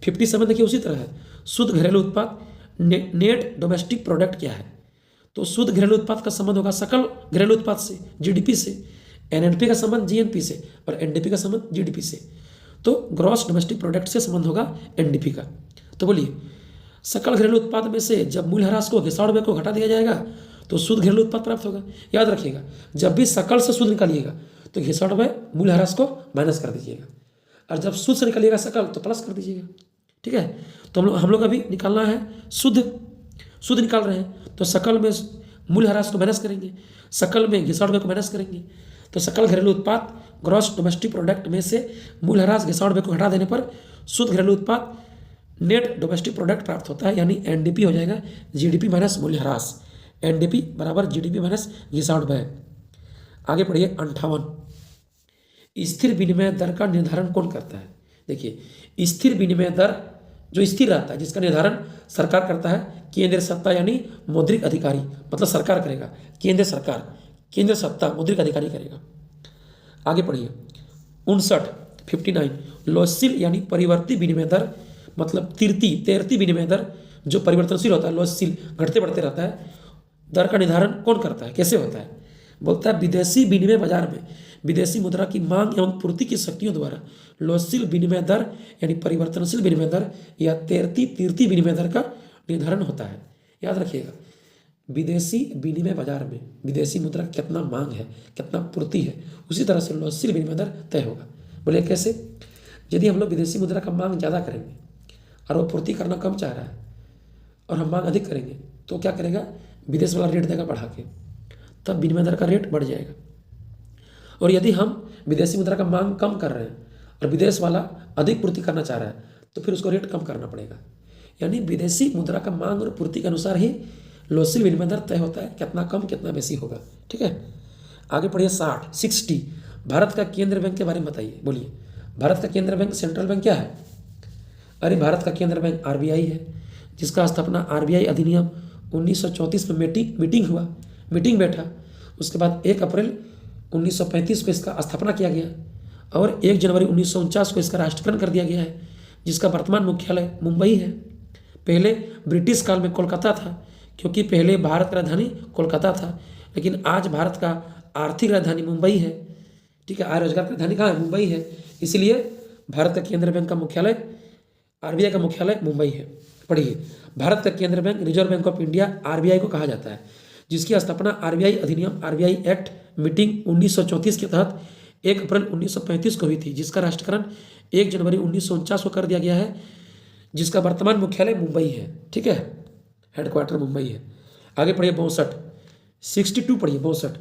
57 देखिए उसी तरह है। शुद्ध घरेलू उत्पाद नेट डोमेस्टिक प्रोडक्ट क्या है? तो शुद्ध घरेलू उत्पाद का संबंध होगा सकल घरेलू उत्पाद से, जीडीपी से। एनएनपी का संबंध जीएनपी से और एनडीपी का संबंध जीडीपी से। तो ग्रॉस डोमेस्टिक प्रोडक्ट से संबंध होगा एनडीपी का। तो बोलिए सकल घरेलू उत्पाद में से जब मूल्यह्रास को घिसा उड़वे को घटा दिया जाएगा तो शुद्ध घरेलू उत्पाद प्राप्त होगा। याद रखिएगा जब भी सकल से शुद्ध निकालिएगा तो घिसा उड़वे मूल्यह्रास को माइनस कर दीजिएगा, और जब शुद्ध से निकालिएगा सकल तो प्लस कर दीजिएगा। ठीक है, तो हम लोग अभी निकालना है शुद्ध निकाल रहे हैं तो सकल में मूल्यह्रास को माइनस करेंगे, सकल में घिसा उड़वे को माइनस करेंगे। तो सकल घरेलू उत्पाद ग्रॉस डोमेस्टिक प्रोडक्ट में से मूल्यह्रास घिसा उड़वे को हटा देने पर शुद्ध घरेलू उत्पाद नेट डोमेस्टिक प्रोडक्ट प्राप्त होता है, यानी एनडीपी हो जाएगा जीडीपी माइनस मूल्यह्रास। एनडीपी बराबर जीडीपी माइनस घिसा उड़वे। आगे पढ़िए 58, स्थिर विनिमय दर का निर्धारण कौन करता है? देखिए स्थिर विनिमय दर जो स्थिर रहता है जिसका निर्धारण सरकार करता है, केंद्र सत्ता यानी मौद्रिक अधिकारी, मतलब सरकार करेगा, केंद्र सरकार, केंद्र सत्ता मौद्रिक अधिकारी करेगा। आगे पढ़िए 59, 59, लॉसशील यानी परिवर्ती विनिमय दर मतलब तैरती विनिमय दर जो परिवर्तनशील होता है, लॉसशील घटते बढ़ते रहता है, दर का निर्धारण कौन करता है, कैसे होता है? बोलता है विदेशी विनिमय बाजार में विदेशी मुद्रा की मांग एवं पूर्ति की शक्तियों द्वारा लॉसशील विनिमय दर यानी परिवर्तनशील विनिमय दर या तैरती विनिमय दर का निर्धारण होता है। याद रखिएगा विदेशी विनिमय बाजार में विदेशी मुद्रा कितना मांग है, कितना पूर्ति है, उसी तरह से लॉसशील विनिमय दर तय होगा। बोले कैसे? यदि हम लोग विदेशी मुद्रा का मांग ज़्यादा करेंगे और वो पूर्ति करना कम चाह रहा है और हम मांग अधिक करेंगे तो क्या करेगा, विदेश वाला रेट देगा बढ़ा के, तब विनिमय दर का रेट बढ़ जाएगा। और यदि हम विदेशी मुद्रा का मांग कम कर रहे हैं और विदेश वाला अधिक पूर्ति करना चाह रहा है तो फिर उसको रेट कम करना पड़ेगा। यानी विदेशी मुद्रा का मांग और पूर्ति के अनुसार ही लॉसशील विनिमय दर तय होता है, कितना कम कितना बेसी होगा। ठीक है, आगे पढ़िए 60, भारत का केंद्र बैंक के बारे में बताइए। बोलिए भारत का केंद्र बैंक सेंट्रल बैंक क्या है? अरे भारत का केंद्र बैंक आरबीआई है, जिसका स्थापना आरबीआई अधिनियम 1934 में मीटिंग बैठा। उसके बाद 1 अप्रैल 1935 को इसका स्थापना किया गया और 1 जनवरी 1949 को इसका राष्ट्रीयकरण कर दिया गया है, जिसका वर्तमान मुख्यालय मुंबई है। पहले ब्रिटिश काल में कोलकाता था, क्योंकि पहले भारत का राजधानी कोलकाता था, लेकिन आज भारत का आर्थिक राजधानी मुंबई है। ठीक है, आय रोजगार की राजधानी कहाँ है? मुंबई है। इसलिए भारत का केंद्र बैंक का मुख्यालय, आरबीआई का मुख्यालय मुंबई है। पढ़िए भारत का केंद्र bank reserve bank of India RBI को कहा जाता है, जिसकी स्थापना आरबीआई अधिनियम आरबीआई एक्ट मीटिंग 1934 के तहत 1 अप्रैल 1935 को हुई थी, जिसका राष्ट्रीयकरण 1 जनवरी 1949 को कर दिया गया है, जिसका वर्तमान मुख्यालय मुंबई है। ठीक है, हेडक्वार्टर मुंबई है। आगे पढ़िए 62 पढ़िए 62,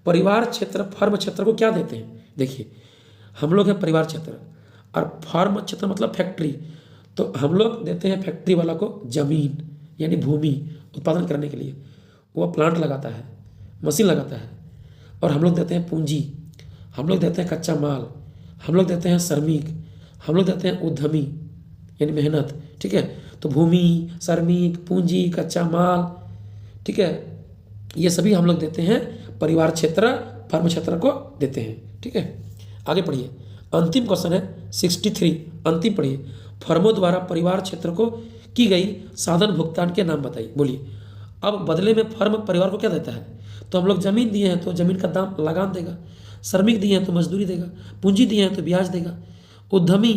परिवार क्षेत्र फर्म क्षेत्र को क्या देते हैं? देखिए हम लोग हैं परिवार क्षेत्र और फर्म क्षेत्र मतलब फैक्ट्री, तो हम लोग देते हैं फैक्ट्री वाला को जमीन यानी भूमि उत्पादन करने के लिए, वो प्लांट लगाता है, मशीन लगाता है। और हम लोग देते हैं पूंजी, हम लोग देते हैं कच्चा माल, हम लोग देते हैं श्रमिक, हम लोग देते हैं उद्यमी यानी मेहनत। ठीक है, तो भूमि, श्रमिक, पूंजी, कच्चा माल, ठीक है, ये सभी हम लोग देते हैं परिवार क्षेत्र, फर्म क्षेत्र को देते हैं। ठीक है, आगे पढ़िए। अंतिम क्वेश्चन है 63, अंतिम पढ़िए। फर्मों द्वारा परिवार क्षेत्र को की गई साधन भुगतान के नाम बताइए। बोलिए। अब बदले में फर्म परिवार को क्या देता है? तो हम लोग जमीन दिए हैं तो जमीन का दाम लगान देगा, श्रमिक दिए हैं तो मजदूरी देगा, पूंजी दिए हैं तो ब्याज देगा, उद्यमी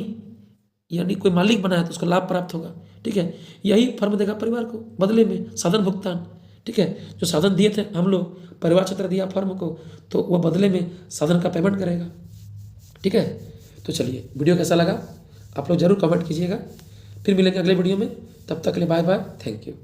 यानी कोई मालिक बना है तो उसको लाभ प्राप्त होगा। ठीक है, यही फर्म देगा परिवार को बदले में साधन भुगतान। ठीक है, जो साधन दिए थे हम लोग, परिवार क्षेत्र दिया फर्म को, तो वह बदले में साधन का पेमेंट करेगा। ठीक है, तो चलिए, वीडियो कैसा लगा आप लोग जरूर कमेंट कीजिएगा। फिर मिलेंगे अगले वीडियो में, तब तक के लिए बाय बाय, थैंक यू।